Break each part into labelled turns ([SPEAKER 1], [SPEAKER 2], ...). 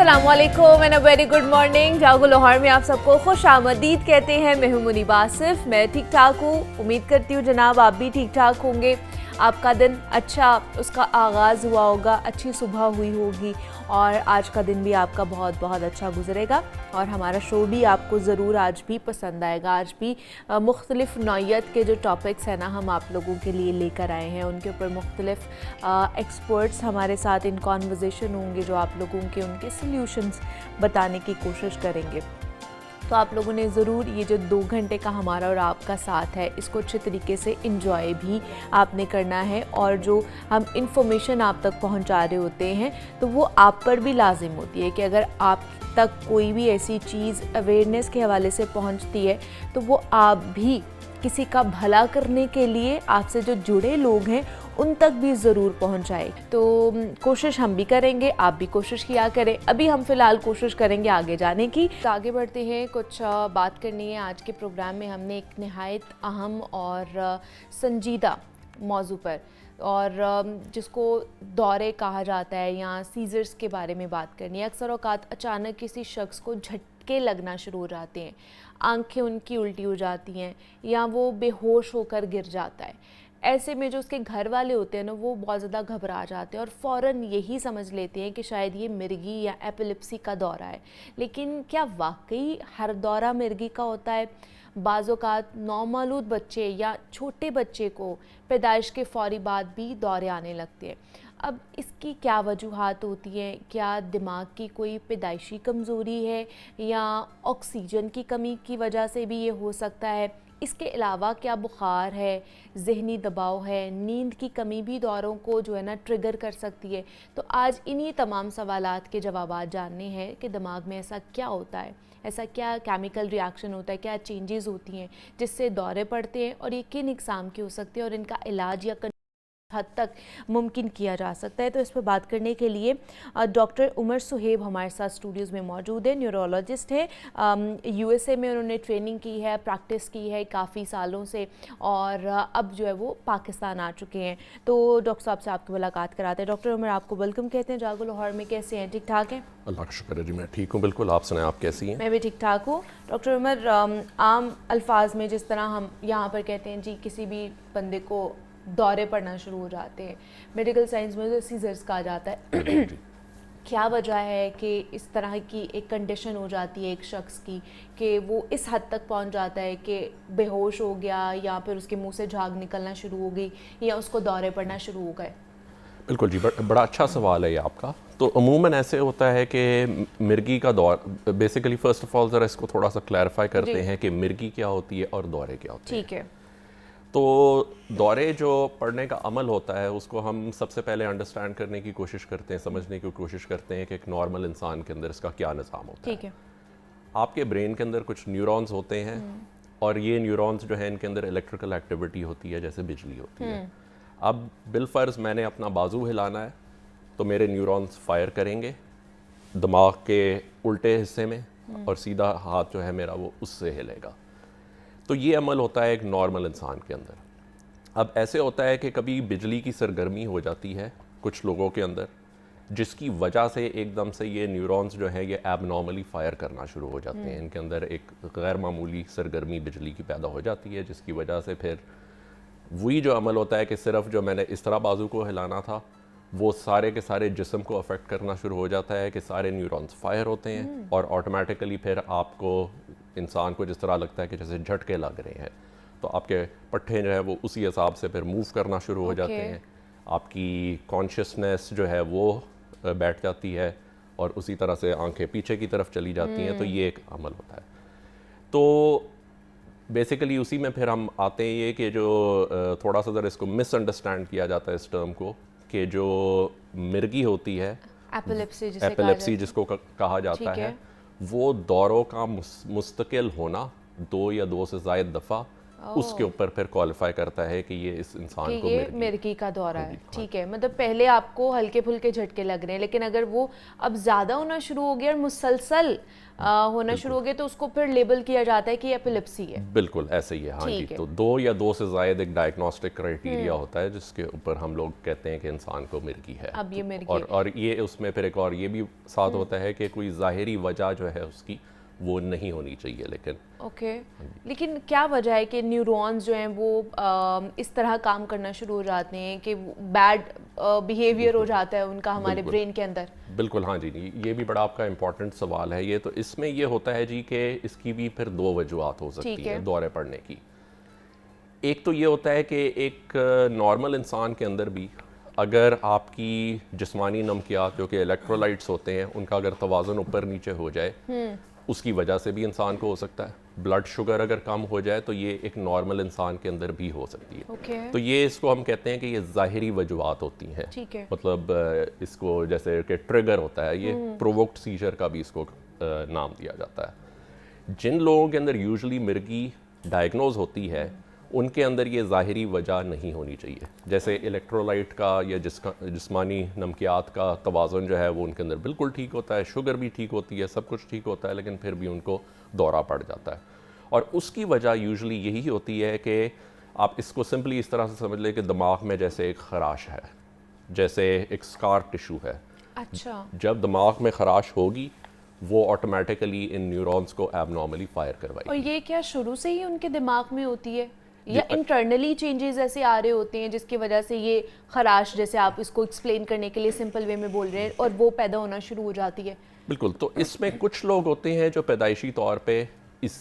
[SPEAKER 1] अस्सलामुअलैकुम and a very good morning. जागो लाहौर में आप सबको खुश आमदीद कहते हैं। मैं हूं मुनीब आसिफ। मैं ठीक ठाक हूँ, उम्मीद करती हूँ जनाब आप भी ठीक ठाक होंगे। आपका दिन अच्छा उसका आगाज़ हुआ होगा, अच्छी सुबह हुई होगी और आज का दिन भी आपका बहुत बहुत अच्छा गुजरेगा। और हमारा शो भी आपको ज़रूर आज भी पसंद आएगा। आज भी मुख्तलिफ़ नौइयत के जो टॉपिक्स हैं ना हम आप लोगों के लिए लेकर आए हैं, उनके ऊपर मुख्तलिफ़ एक्सपर्ट्स हमारे साथ इन कॉन्वर्जेसन होंगे जो आप लोगों के उनके सल्यूशंस बताने की कोशिश करेंगे। तो आप लोगों ने ज़रूर ये जो 2 घंटे का हमारा और आपका साथ है इसको अच्छे तरीके से इंजॉय भी आपने करना है। और जो हम इंफॉर्मेशन आप तक पहुंचा रहे होते हैं तो वो आप पर भी लाजिम होती है कि अगर आप तक कोई भी ऐसी चीज़ अवेयरनेस के हवाले से पहुंचती है तो वो आप भी किसी का भला करने के लिए आपसे जो जुड़े लोग हैं उन तक भी ज़रूर पहुंचाए। तो कोशिश हम भी करेंगे, आप भी कोशिश किया करें। अभी हम फ़िलहाल कोशिश करेंगे आगे जाने की। तो आगे बढ़ते हैं, कुछ बात करनी है। आज के प्रोग्राम में हमने एक नहायत अहम और संजीदा मौजू पर और जिसको दौरे कहा जाता है या सीज़र्स के बारे में बात करनी है। अक्सर औक़ात अचानक किसी शख्स को झटके लगना शुरू हो जाते हैं, आंखें उनकी उल्टी हो जाती हैं या वो बेहोश होकर गिर जाता है। ऐसे में जो उसके घर वाले होते हैं ना वो बहुत ज़्यादा घबरा जाते हैं और फ़ौरन यही समझ लेते हैं कि शायद ये मिर्गी या एपिलेप्सी का दौरा है। लेकिन क्या वाकई हर दौरा मिर्गी का होता है? बाज़-औक़ात नौमौलूद बच्चे या छोटे बच्चे को पैदाइश के फ़ौरी बाद भी दौरे आने लगते हैं। अब इसकी क्या वजूहात होती हैं? क्या दिमाग की कोई पैदाइशी कमज़ोरी है या ऑक्सीजन की कमी की वजह से भी ये हो सकता है? इसके अलावा क्या बुखार है, ज़हनी दबाव है, नींद की कमी भी दौरों को जो है ना ट्रिगर कर सकती है? तो आज इन्हीं तमाम सवालात के जवाबात जानने हैं कि दिमाग में ऐसा क्या होता है, ऐसा क्या केमिकल रिएक्शन होता है, क्या चेंजेस होती हैं जिससे दौरे पड़ते हैं और ये किन इकसाम के हो सकते हैं और इनका इलाज या हद तक मुमकिन किया जा सकता है। तो इस पर बात करने के लिए डॉक्टर उमर सुहेब हमारे साथ स्टूडियोज़ में मौजूद है। न्यूरोलॉजिस्ट है, यूएसए में उन्होंने ट्रेनिंग की है, प्रैक्टिस की है काफ़ी सालों से और अब जो है वो पाकिस्तान आ चुके हैं। तो डॉक्टर साहब से आपकी मुलाकात कराते हैं। डॉक्टर उमर आपको वेलकम कहते हैं। जागो लाहौर में कैसे हैं, ठीक ठाक हैं?
[SPEAKER 2] अल्लाह का शुक्र है जी, मैं ठीक हूँ बिल्कुल। आप सुनाएं, आप कैसी हैं?
[SPEAKER 1] मैं भी ठीक ठाक हूँ। डॉक्टर उमर, आम अल्फाज में जिस तरह हम यहाँ पर कहते हैं जी किसी भी बंदे को दौरे पड़ना शुरू हो जाते हैं, मेडिकल साइंस में तो सीजर्स कहा जाता है। क्या वजह है कि इस तरह की एक कंडीशन हो जाती है एक शख्स की कि वो इस हद तक पहुंच जाता है कि बेहोश हो गया या फिर उसके मुंह से झाग निकलना शुरू हो गई या उसको दौरे पड़ना शुरू हो गए?
[SPEAKER 2] बिल्कुल जी, बड़ा अच्छा सवाल है ये आपका। तो अमूमन ऐसे होता है कि मिर्गी का दौर, बेसिकली फ़र्स्ट ऑफ ऑल ज़रा इसको थोड़ा सा क्लैरिफाई करते हैं कि मिर्गी क्या होती है और दौरे क्या होते हैं।
[SPEAKER 1] ठीक है।
[SPEAKER 2] तो दौरे जो पढ़ने का अमल होता है उसको हम सबसे पहले अंडरस्टैंड करने की कोशिश करते हैं, समझने की कोशिश करते हैं कि एक नॉर्मल इंसान के अंदर इसका क्या निज़ाम होता है।
[SPEAKER 1] ठीक है।
[SPEAKER 2] आपके ब्रेन के अंदर कुछ न्यूरॉन्स होते हैं और ये न्यूरॉन्स जो है इनके अंदर इलेक्ट्रिकल एक्टिविटी होती है, जैसे बिजली होती है। अब बिलफर्ज मैंने अपना बाजू हिलाना है तो मेरे न्यूरॉन्स फायर करेंगे दिमाग के उल्टे हिस्से में और सीधा हाथ जो है मेरा वो उससे हिलेगा। तो ये अमल होता है एक नॉर्मल इंसान के अंदर। अब ऐसे होता है कि कभी बिजली की सरगर्मी हो जाती है कुछ लोगों के अंदर, जिसकी वजह से एकदम से ये न्यूरॉन्स जो है ये एबनॉर्मली फायर करना शुरू हो जाते हैं। इनके अंदर एक गैर मामूली सरगर्मी बिजली की पैदा हो जाती है, जिसकी वजह से फिर वही जो अमल होता है कि सिर्फ जो मैंने इस तरह बाजू को हिलाना था वो सारे के सारे जिस्म को अफेक्ट करना शुरू हो जाता है कि सारे न्यूरॉन्स फायर होते हैं और ऑटोमेटिकली फिर आपको, इंसान को जिस तरह लगता है कि जैसे झटके लग रहे हैं, तो आपके पट्टे जो है वो उसी हिसाब से फिर मूव करना शुरू हो जाते हैं। आपकी कॉन्शियसनेस जो है वो बैठ जाती है और उसी तरह से आंखें पीछे की तरफ चली जाती हैं। तो ये एक अमल होता है। तो बेसिकली उसी में फिर हम आते हैं ये कि जो थोड़ा सा ज़रा इसको मिसअंडरस्टैंड किया जाता है इस टर्म को, कि जो मिर्गी होती है एपिलेप्सी जिसको कहा जाता है, वो दौरों का मुस्तकिल होना 2 या 2 से ज़ायद दफ़ा उसके ऊपर फिर क्वालिफाई करता है कि ये इस इंसान
[SPEAKER 1] कि
[SPEAKER 2] को
[SPEAKER 1] ये
[SPEAKER 2] मिर्गी
[SPEAKER 1] मिर्गी का दौरा है।
[SPEAKER 2] हाँ।
[SPEAKER 1] ठीक है, मतलब पहले आपको हल्के फुल्के झटके लग रहे हैं, लेकिन अगर वो अब ज़्यादा होना शुरू हो गया और मुसलसल होना शुरू हो गया तो उसको फिर लेबल किया जाता है कि ये एपिलेप्सी है।
[SPEAKER 2] बिल्कुल ऐसे ही है। हाँ जी,
[SPEAKER 1] ठीक है।
[SPEAKER 2] तो 2 या 2 से ज़ायद एक डायग्नोस्टिक क्राइटेरिया होता है जिसके ऊपर हम लोग कहते हैं कि इंसान को मिर्गी है।
[SPEAKER 1] अब ये मिर्गी
[SPEAKER 2] और ये उसमें फिर एक और ये भी साथ होता है कि कोई ज़ाहिरी वजह जो है उसकी वो नहीं होनी चाहिए, लेकिन
[SPEAKER 1] ओके लेकिन क्या वजह है कि न्यूरॉन्स जो हैं वो इस तरह काम करना शुरू हो जाते हैं कि बैड बिहेवियर हो जाता है उनका हमारे
[SPEAKER 2] बिल्कुल।
[SPEAKER 1] ब्रेन के अंदर?
[SPEAKER 2] बिल्कुल हाँ जी, ये भी बड़ा आपका इम्पोर्टेंट सवाल है ये। तो इसमें ये होता है जी कि इसकी भी फिर 2 वजूहत हो सकती
[SPEAKER 1] ठीक है।
[SPEAKER 2] है दौरे पड़ने की। एक तो ये होता है कि एक नॉर्मल इंसान के अंदर भी अगर आपकी जिस्मानी नमकियात जो कि इलेक्ट्रोलाइट्स होते हैं उनका अगर तवाज़ुन ऊपर नीचे हो जाए उसकी वजह से भी इंसान को हो सकता है। ब्लड शुगर अगर कम हो जाए तो ये एक नॉर्मल इंसान के अंदर भी हो सकती है।
[SPEAKER 1] ओके
[SPEAKER 2] तो ये इसको हम कहते हैं कि ये ज़ाहिरी वजूहत होती हैं।
[SPEAKER 1] ठीक है।
[SPEAKER 2] मतलब इसको जैसे कि ट्रिगर होता है, ये प्रोवोक्ड सीजर का भी इसको नाम दिया जाता है। जिन लोगों के अंदर यूजुअली मिर्गी डायग्नोज होती है उनके अंदर ये ज़ाहिरी वजह नहीं होनी चाहिए। जैसे इलेक्ट्रोलाइट का या जिस्मानी नमकियात का तवाज़ुन जो है वो उनके अंदर बिल्कुल ठीक होता है, शुगर भी ठीक होती है, सब कुछ ठीक होता है, लेकिन फिर भी उनको दौरा पड़ जाता है। और उसकी वजह यूजुअली यही होती है कि आप इसको सिंपली इस तरह से समझ लें कि दिमाग में जैसे एक खराश है, जैसे एक स्कार टिशू है।
[SPEAKER 1] अच्छा
[SPEAKER 2] जब दिमाग में खराश होगी वो ऑटोमेटिकली इन न्यूरॉन्स को एबनॉर्मली फायर करवाएगी।
[SPEAKER 1] और ये क्या शुरू से ही उनके दिमाग में होती है या इंटरनली चेंजेस ऐसे आ रहे होते हैं जिसकी वजह से ये खराश, जैसे आप इसको एक्सप्लेन करने के लिए सिंपल वे में बोल रहे हैं, और वो पैदा होना शुरू हो जाती है?
[SPEAKER 2] बिल्कुल। तो इसमें कुछ लोग होते हैं जो पैदाइशी तौर पे इस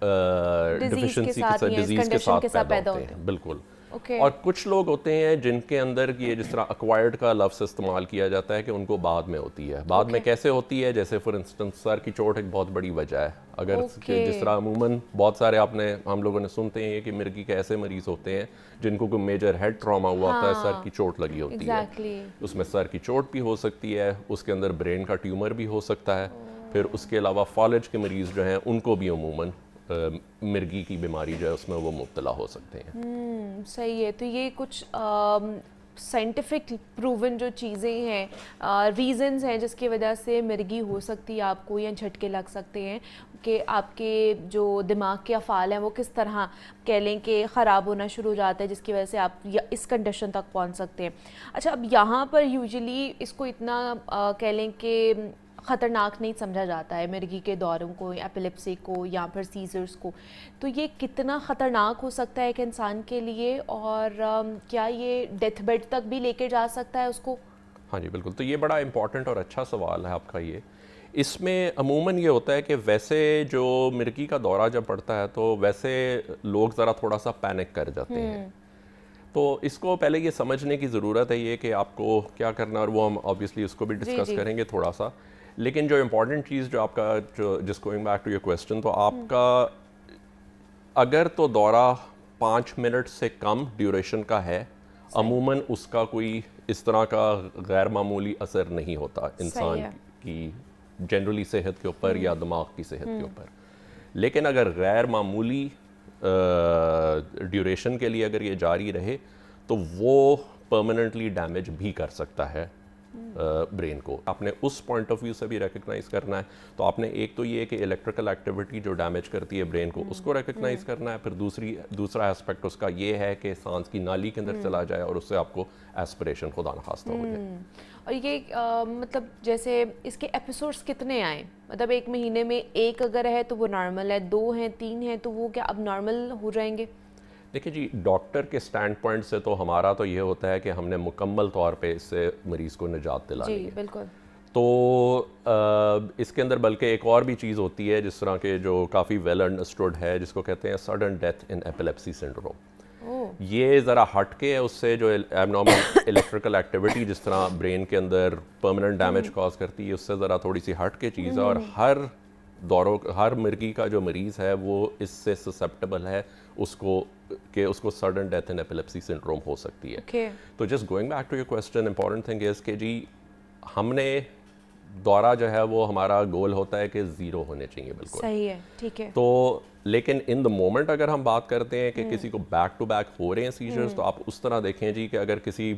[SPEAKER 2] डिफिशिएंसी के साथ, डिजीज के साथ पैदा होते हैं। बिल्कुल।
[SPEAKER 1] ओके
[SPEAKER 2] और कुछ लोग होते हैं जिनके अंदर ये जिस तरह अक्वायर्ड का लफ्ज़ इस्तेमाल किया जाता है कि उनको बाद में होती है। बाद में कैसे होती है? जैसे फॉर इंस्टेंस सर की चोट एक बहुत बड़ी वजह है। अगर जिस तरह अमूमन बहुत सारे हम लोगों ने सुनते हैं कि मिर्गी के ऐसे मरीज होते हैं जिनको कोई मेजर हेड ट्रॉमा हुआ होता है, सर की चोट लगी होती है। उसमें सर की चोट भी हो सकती है, उसके अंदर ब्रेन का ट्यूमर भी हो सकता है। फिर उसके अलावा फॉलेज के मरीज़ जो हैं उनको भी अमूमन मिर्गी की बीमारी जो है उसमें वो मुब्तला हो सकते हैं।
[SPEAKER 1] सही है। तो ये कुछ साइंटिफिक प्रूवन जो चीज़ें हैं, रीजंस हैं जिसकी वजह से मिर्गी हो सकती है आपको, या झटके लग सकते हैं कि आपके जो दिमाग के अफ़ाल हैं वो किस तरह कह लें कि ख़राब होना शुरू हो जाता है, जिसकी वजह से आप इस कंडीशन तक पहुंच सकते हैं। अच्छा, अब यहाँ पर यूजुअली इसको इतना कह लें कि ख़तरनाक नहीं समझा जाता है मिर्गी के दौरों को, एपिलेप्सी को, या फिर सीजर्स को। तो ये कितना ख़तरनाक हो सकता है एक इंसान के लिए, और क्या ये डेथ बेड तक भी लेके जा सकता है उसको?
[SPEAKER 2] हाँ जी बिल्कुल। तो ये बड़ा इंपॉर्टेंट और अच्छा सवाल है आपका ये। इसमें अमूमन ये होता है कि वैसे जो मिर्गी का दौरा जब पड़ता है तो वैसे लोग ज़रा थोड़ा सा पैनिक कर जाते हैं। तो इसको पहले ये समझने की ज़रूरत है ये कि आपको क्या करना, और वो हम ऑब्वियसली उसको भी डिस्कस करेंगे थोड़ा सा। लेकिन जो इम्पॉर्टेंट चीज़ जो आपका जिस going back to your question, तो आपका अगर तो दौरा 5 मिनट से कम ड्यूरेशन का है, अमूमन उसका कोई इस तरह का गैर मामूली असर नहीं होता इंसान की जनरली सेहत के ऊपर या दिमाग की सेहत के ऊपर। लेकिन अगर गैर मामूली ड्यूरेशन के लिए अगर ये जारी रहे तो वो परमानेंटली डैमेज भी कर सकता है ब्रेन को। आपने उस पॉइंट ऑफ व्यू से भी रिकग्नाइज करना है। तो आपने एक तो ये कि इलेक्ट्रिकल एक्टिविटी जो डैमेज करती है ब्रेन को उसको रिकग्नाइज करना है। फिर दूसरा एस्पेक्ट उसका ये है कि सांस की नाली के अंदर चला जाए और उससे आपको एस्पिरेशन खुदा न खास्ता हो जाए।
[SPEAKER 1] और ये मतलब जैसे इसके एपिसोड्स कितने आए? मतलब एक महीने में एक अगर है तो वो नॉर्मल है, 2 हैं, 3 हैं तो वो क्या अब नॉर्मल हो जाएंगे?
[SPEAKER 2] देखिए जी, डॉक्टर के स्टैंड पॉइंट से तो हमारा तो ये होता है कि हमने मुकम्मल तौर पे इससे मरीज़ को निजात दिलानी है।
[SPEAKER 1] बिल्कुल।
[SPEAKER 2] तो इसके अंदर बल्कि एक और भी चीज़ होती है जिस तरह के जो काफ़ी वेल अंडरस्टूड है, जिसको कहते हैं sudden death in epilepsy syndrome. ये ज़रा हट के है उससे, जो एबनॉर्मल इलेक्ट्रिकल एक्टिविटी जिस तरह ब्रेन के अंदर परमानेंट डैमेज कॉज करती है, उससे ज़रा थोड़ी सी हट के चीज़ है। और हर मिर्गी का जो मरीज़ है वो इससे ससेप्टेबल है उसको sudden death in epilepsy syndrome हो सकती है।
[SPEAKER 1] Okay.
[SPEAKER 2] तो just going back to your question, important thing is कि जी हमने दौरा जो है वो हमारा गोल होता है कि ज़ीरो होने चाहिए बिल्कुल।
[SPEAKER 1] सही है, ठीक है।
[SPEAKER 2] तो लेकिन इन द मोमेंट अगर हम बात करते हैं कि किसी को बैक टू बैक हो रहे हैं सीजर्स, तो आप उस तरह देखें जी कि अगर किसी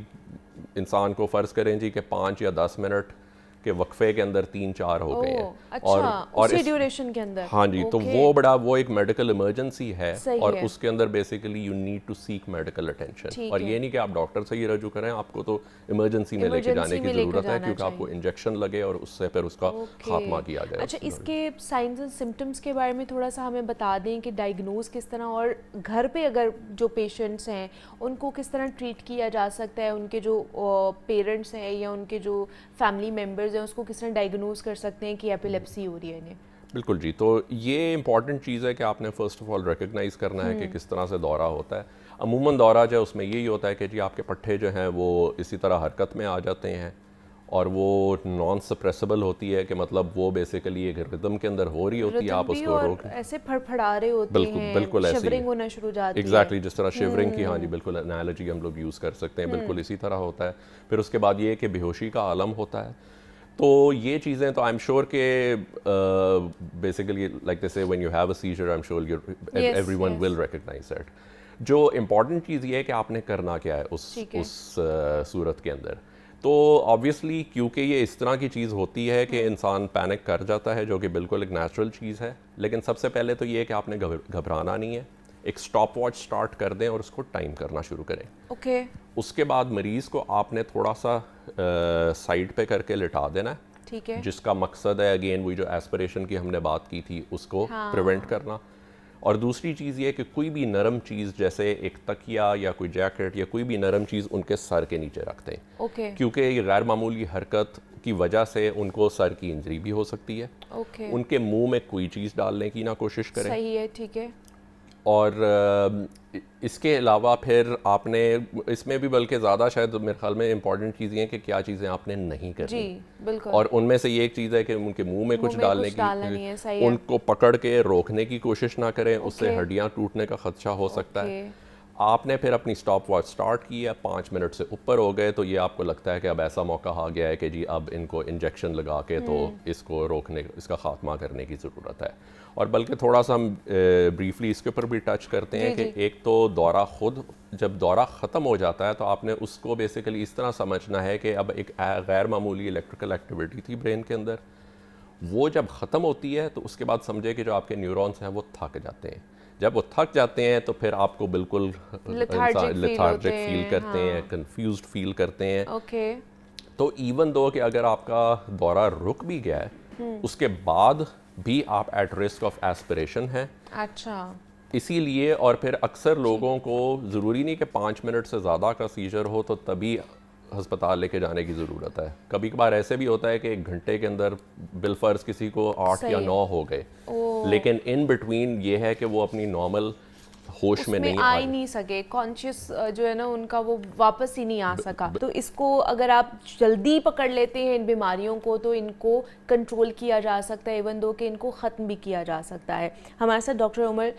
[SPEAKER 2] इंसान को फ़र्ज़ करें जी कि 5 या 10 मिनट के वक्फे के अंदर 3-4 हो गए हैं,
[SPEAKER 1] अच्छा, उसी ड्यूरेशन के अंदर।
[SPEAKER 2] हाँ जी, तो वो एक मेडिकल इमरजेंसी है और
[SPEAKER 1] है।
[SPEAKER 2] उसके अंदर basically you need to seek medical attention. और ये नहीं कि आप डॉक्टर से ही रजू करें, आपको तो इमरजेंसी में लेके जाने की ज़रूरत है, क्योंकि आपको इंजेक्शन लगे और उससे फिर उसका खात्मा किया जाए।
[SPEAKER 1] अच्छा, इसके साइंस एंड सिम्टम्स के बारे में थोड़ा सा हमें बता दें कि डायग्नोज किस तरह, और घर पे अगर जो पेशेंट्स हैं उनको किस तरह ट्रीट किया जा सकता है, उनके जो पेरेंट्स हैं या उनके जो फैमिली मेम्बर्स हैं उसको किस तरह डायग्नोज कर सकते हैं कि एपिलेप्सी हो रही है इन्हें।
[SPEAKER 2] बिल्कुल जी, तो ये इंपॉर्टेंट चीज़ है कि आपने फ़र्स्ट ऑफ ऑल रिकग्नाइज़ करना है कि किस तरह से दौरा होता है। अमूमन दौरा जो है उसमें यही होता है कि जी आपके पट्टे जो हैं वो इसी तरह हरकत में आ जाते हैं और वो नॉन सप्रेसिबल होती है, कि मतलब वो बेसिकली एक रिदम के अंदर हो रही होती है, आप उसको रोक
[SPEAKER 1] ऐसे फड़फड़ा रहे होते हैं,
[SPEAKER 2] बिल्कुल ऐसे
[SPEAKER 1] शिवरिंग होना शुरू हो जाती है।
[SPEAKER 2] एग्जैक्टली जिस तरह शिवरिंग की, हाँ जी बिल्कुल एनालॉजी हम लोग यूज़ कर सकते हैं, बिल्कुल इसी तरह होता है। फिर उसके बाद ये कि बेहोशी का आलम होता है। तो ये चीज़ें तो आई एम श्योर के basically like this when you have a seizure, I am sure everyone will recognise that. जो इम्पॉर्टेंट चीज़ ये है कि आपने करना क्या है उस सूरत के अंदर। तो ऑब्वियसली क्योंकि ये इस तरह की चीज़ होती है कि इंसान पैनिक कर जाता है, जो कि बिल्कुल एक नेचुरल चीज़ है, लेकिन सबसे पहले तो ये है कि आपने घबराना नहीं है। एक स्टॉप वॉच स्टार्ट कर दें और उसको टाइम करना शुरू करें।
[SPEAKER 1] ओके।
[SPEAKER 2] उसके बाद मरीज़ को आपने थोड़ा सा साइड पे करके लिटा देना है,
[SPEAKER 1] ठीक है,
[SPEAKER 2] जिसका मकसद है अगेन वही जो एस्पिरेशन की हमने बात की थी उसको प्रिवेंट करना। और दूसरी चीज़ ये कि कोई भी नरम चीज़ जैसे एक तकिया या कोई जैकेट या कोई भी नरम चीज़ उनके सर के नीचे रखते हैं।
[SPEAKER 1] ओके।
[SPEAKER 2] क्योंकि ये गैर मामूली हरकत की वजह से उनको सर की इंजरी भी हो सकती है।
[SPEAKER 1] ओके।
[SPEAKER 2] उनके मुंह में कोई चीज़ डालने की ना कोशिश करें।
[SPEAKER 1] सही है, ठीक है।
[SPEAKER 2] और इसके अलावा फिर आपने इसमें भी बल्कि ज़्यादा शायद मेरे ख्याल में इंपॉर्टेंट चीज़ें हैं कि क्या चीज़ें आपने नहीं करनी।
[SPEAKER 1] जी बिल्कुल।
[SPEAKER 2] और उनमें से ये एक चीज़ है कि उनके मुंह में कुछ डालने की, उनको पकड़ के रोकने की कोशिश ना करें, उससे हड्डियां टूटने का खदशा हो सकता है। आपने फिर अपनी स्टॉप वॉच स्टार्ट की है, 5 मिनट से ऊपर हो गए, तो ये आपको लगता है कि अब ऐसा मौका आ गया है कि जी अब इनको इंजेक्शन लगा के तो इसको रोकने, इसका खात्मा करने की ज़रूरत है। और बल्कि थोड़ा सा हम ब्रीफली इसके ऊपर भी टच करते हैं कि एक तो दौरा खुद, जब दौरा ख़त्म हो जाता है तो आपने उसको बेसिकली इस तरह समझना है कि अब एक गैर मामूली इलेक्ट्रिकल एक्टिविटी थी ब्रेन के अंदर, वो जब ख़त्म होती है तो उसके बाद समझे कि जो आपके न्यूरॉन्स हैं वो थक जाते हैं। जब वो थक जाते हैं तो फिर आपको बिल्कुल लेथार्जिक फील करते हैं, कंफ्यूज्ड फील करते हैं।
[SPEAKER 1] ओके।
[SPEAKER 2] तो इवन दो कि अगर आपका दौरा रुक भी गया है उसके बाद भी आप एट रिस्क ऑफ एस्पिरेशन हैं।
[SPEAKER 1] अच्छा।
[SPEAKER 2] इसीलिए और फिर अक्सर लोगों को ज़रूरी नहीं कि 5 मिनट से ज़्यादा का सीजर हो तो तभी अस्पताल लेके जाने की ज़रूरत है। कभी कभार ऐसे भी होता है कि 1 घंटे के अंदर बिलफर्ज किसी को 8 या 9 हो गए, लेकिन इन बिटवीन ये है कि वो अपनी नॉर्मल होश में नहीं
[SPEAKER 1] आ ही नहीं सके, कॉन्शियस जो है ना उनका वो वापस ही नहीं आ सका। तो इसको अगर आप जल्दी पकड़ लेते हैं इन बीमारियों को तो इनको कंट्रोल किया जा सकता है, इवन दो कि इनको ख़त्म भी किया जा सकता है। हमारे साथ डॉक्टर उमर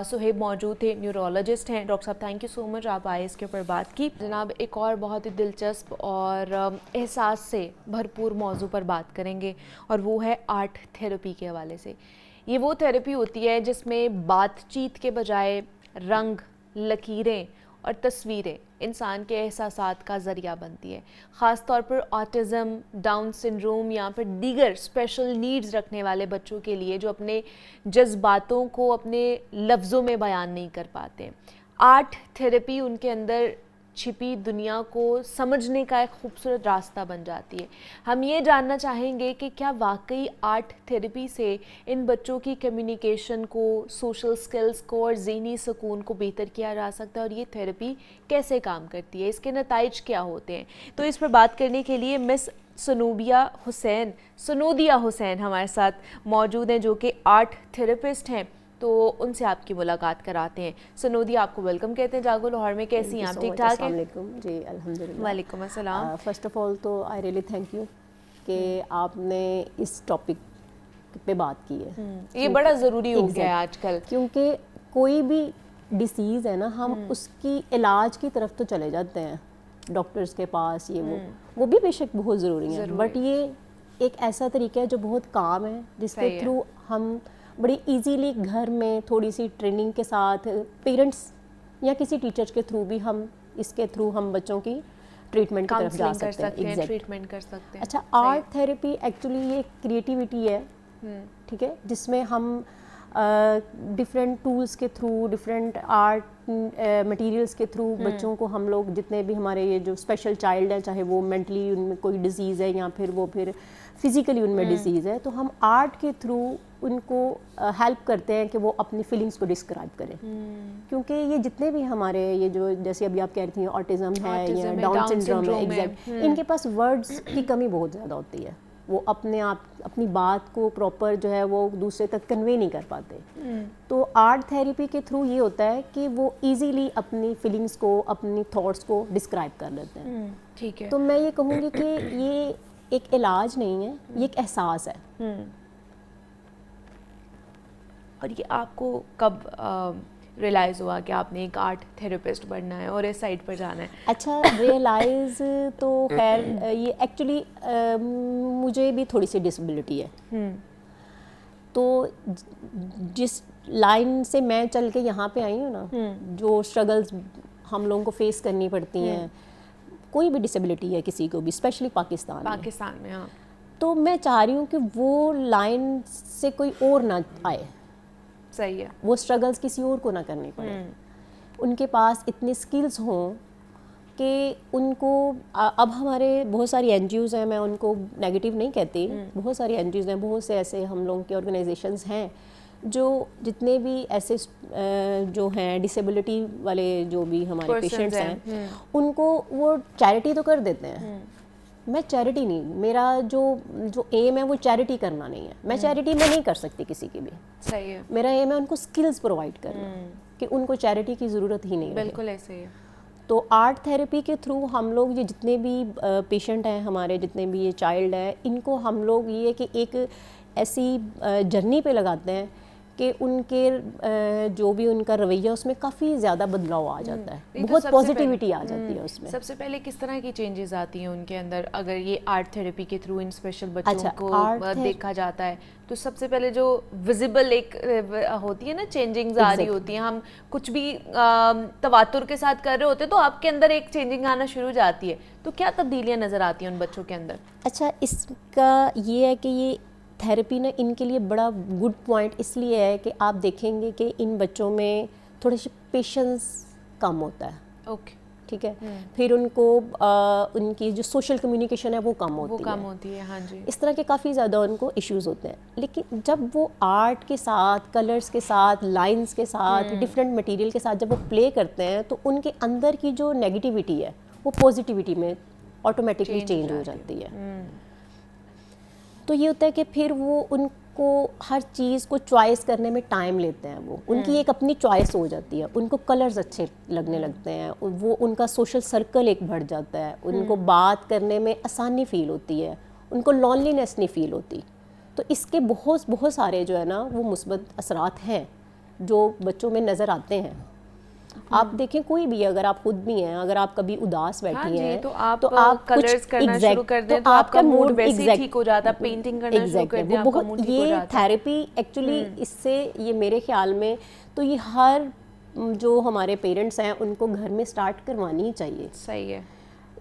[SPEAKER 1] सुहेब मौजूद थे, न्यूरोलॉजिस्ट हैं। डॉक्टर साहब थैंक यू सो मच, आप आए इसके ऊपर बात की। जनाब एक और बहुत ही दिलचस्प और एहसास से भरपूर मौजू पर बात करेंगे और वो है आर्ट थेरेपी के हवाले से। ये वो थेरेपी होती है जिसमें बातचीत के बजाय रंग, लकीरें और तस्वीरें इंसान के एहसासात का ज़रिया बनती है। ख़ास तौर पर ऑटिज़म, डाउन सिंड्रोम या फिर दीगर स्पेशल नीड्स रखने वाले बच्चों के लिए जो अपने जज्बातों को अपने लफ्ज़ों में बयान नहीं कर पाते। आर्ट थेरेपी उनके अंदर छिपी दुनिया को समझने का एक खूबसूरत रास्ता बन जाती है। हम ये जानना चाहेंगे कि क्या वाकई आर्ट थेरेपी से इन बच्चों की कम्युनिकेशन को, सोशल स्किल्स को और ज़हनी सुकून को बेहतर किया जा सकता है, और ये थेरेपी कैसे काम करती है, इसके नताइज क्या होते हैं। तो इस पर बात करने के लिए मिस सनोदिया हुसैन हमारे साथ मौजूद हैं, जो कि आर्ट थेरेपिस्ट हैं। तो उनसे आपकी मुलाकात कराते हैं। सनोदिया, आपको वेलकम कहते हैं जागो लाहौर में। कैसी हैं आप? ठीक ठाक हैं?
[SPEAKER 3] जी अल्हम्दुलिल्लाह।
[SPEAKER 1] वालेकुम अस्सलाम।
[SPEAKER 3] फर्स्ट ऑफ ऑल तो आई रियली थैंक यू कि आपने इस टॉपिक पे बात की है।
[SPEAKER 1] ये बड़ा ज़रूरी हो गया है आजकल,
[SPEAKER 3] क्योंकि कोई भी डिसीज़ है ना, हम उसकी इलाज की तरफ तो चले जाते हैं डॉक्टर्स के पास, ये वो भी बेशक बहुत ज़रूरी है, बट ये एक ऐसा तरीका है जो बहुत काम है, जिसके थ्रू हम बड़ी इजीली घर में थोड़ी सी ट्रेनिंग के साथ पेरेंट्स या किसी टीचर्स के थ्रू भी हम इसके थ्रू हम बच्चों की ट्रीटमेंट की तरफ जा सकते हैं,
[SPEAKER 1] ट्रीटमेंट कर सकते हैं।
[SPEAKER 3] अच्छा, आर्ट थेरेपी एक्चुअली ये क्रिएटिविटी है, ठीक है, जिसमें हम डिफरेंट टूल्स के थ्रू, डिफरेंट आर्ट मटेरियल्स के थ्रू बच्चों को हम लोग जितने भी हमारे ये जो स्पेशल चाइल्ड हैं, चाहे वो मेंटली उनमें कोई डिजीज़ है या फिर वो फिर फिज़िकली उनमें डिजीज़ है, तो हम आर्ट के थ्रू उनको हेल्प करते हैं कि वो अपनी फीलिंग्स को डिस्क्राइब करें। क्योंकि ये जितने भी हमारे ये जो जैसे अभी आप कह रही थी ऑटिज़म है या डाउन सिंड्रोम है, एग्जैक्ट, इनके पास वर्ड्स की कमी बहुत ज़्यादा होती है। वो अपने आप अपनी बात को प्रॉपर जो है वो दूसरे तक कन्वे नहीं कर पाते। तो आर्ट थेरेपी के थ्रू ये होता है कि वो इजीली अपनी फीलिंग्स को, अपनी थॉट्स को डिस्क्राइब कर लेते हैं।
[SPEAKER 1] ठीक है।
[SPEAKER 3] तो मैं ये कहूँगी कि ये एक इलाज नहीं है, ये एक एहसास है।
[SPEAKER 1] और ये आपको कब रियलाइज़ हुआ कि आपने एक आर्ट थेरेपिस्ट बनना है और इस साइड पर जाना है?
[SPEAKER 3] अच्छा, रियलाइज़ तो खैर ये एक्चुअली मुझे भी थोड़ी सी डिसेबिलिटी है। तो जिस लाइन से मैं चल के यहाँ पे आई हूँ ना, जो स्ट्रगल्स हम लोगों को फेस करनी पड़ती हैं, कोई भी डिसेबिलिटी है किसी को भी, स्पेशली पाकिस्तान
[SPEAKER 1] में, हाँ,
[SPEAKER 3] तो मैं चाह रही हूँ कि वो लाइन से कोई और ना आए।
[SPEAKER 1] सही है।
[SPEAKER 3] वो स्ट्रगल्स किसी और को ना करनी पड़े। उनके पास इतनी स्किल्स हों कि उनको अब हमारे बहुत सारी NGOs हैं, मैं उनको नेगेटिव नहीं कहती, बहुत सारी NGOs हैं, बहुत से ऐसे हम लोगों के ऑर्गेनाइजेशंस हैं जो जितने भी ऐसे जो हैं डिसेबिलिटी वाले जो भी हमारे पेशेंट्स हैं, उनको वो चैरिटी तो कर देते हैं। मैं चैरिटी नहीं, मेरा जो एम है वो चैरिटी करना नहीं है। मैं चैरिटी में नहीं कर सकती किसी की भी।
[SPEAKER 1] सही है।
[SPEAKER 3] मेरा एम है उनको स्किल्स प्रोवाइड करना, कि उनको चैरिटी की ज़रूरत ही नहीं है।
[SPEAKER 1] बिल्कुल ऐसे ही है।
[SPEAKER 3] तो आर्ट थेरेपी के थ्रू हम लोग ये जितने भी पेशेंट हैं हमारे, जितने भी ये चाइल्ड हैं, इनको हम लोग ये कि एक ऐसी जर्नी पे लगाते हैं कि उनके जो भी उनका रवैया उसमें काफ़ी ज़्यादा बदलाव आ जाता है, बहुत पॉजिटिविटी आ जाती है उसमें।
[SPEAKER 1] सबसे पहले किस तरह की चेंजेस आती हैं उनके अंदर अगर ये आर्ट थेरेपी के थ्रू इन स्पेशल बच्चों को देखा जाता है? तो सबसे पहले जो विजिबल एक होती है ना चेंजिंग्स आ रही होती हैं, हम कुछ भी तवातुर के साथ कर रहे होते हैं तो आपके अंदर एक चेंजिंग आना शुरू हो जाती है। तो क्या तब्दीलियाँ नज़र आती हैं उन बच्चों के अंदर?
[SPEAKER 3] अच्छा, इसका ये है कि ये थेरेपी ना इनके लिए बड़ा गुड पॉइंट इसलिए है कि आप देखेंगे कि इन बच्चों में थोड़ी सी पेशेंस कम होता है।
[SPEAKER 1] ओके,
[SPEAKER 3] ठीक है। फिर उनको उनकी जो सोशल कम्युनिकेशन है वो कम होती है।
[SPEAKER 1] हाँ जी।
[SPEAKER 3] इस तरह के काफ़ी ज़्यादा उनको इश्यूज होते हैं। लेकिन जब वो आर्ट के साथ, कलर्स के साथ, लाइंस के साथ, डिफरेंट मटेरियल के साथ जब वो प्ले करते हैं तो उनके अंदर की जो नेगेटिविटी है वो पॉजिटिविटी में ऑटोमेटिकली चेंज हो जाती है। तो ये होता है कि फिर वो उनको हर चीज़ को चॉइस करने में टाइम लेते हैं। वो उनकी एक अपनी चॉइस हो जाती है, उनको कलर्स अच्छे लगने लगते हैं, वो उनका सोशल सर्कल एक बढ़ जाता है, उनको बात करने में आसानी फील होती है, उनको लॉनलीनेस नहीं फील होती। तो इसके बहुत सारे जो है ना वो मुस्बत असरात हैं जो बच्चों में नज़र आते हैं। आप देखें, कोई भी, अगर आप खुद भी हैं, अगर आप कभी उदास बैठी हैं
[SPEAKER 1] तो आप कलर्स करना शुरू कर दें तो आपका मूड वैसे ही ठीक हो जाता है, पेंटिंग करना शुरू कर दें आपका मूड ठीक हो जाता है।
[SPEAKER 3] ये थेरेपी एक्चुअली इससे, ये मेरे ख्याल में तो ये हर जो हमारे पेरेंट्स हैं उनको घर में स्टार्ट करवानी ही चाहिए।
[SPEAKER 1] सही है।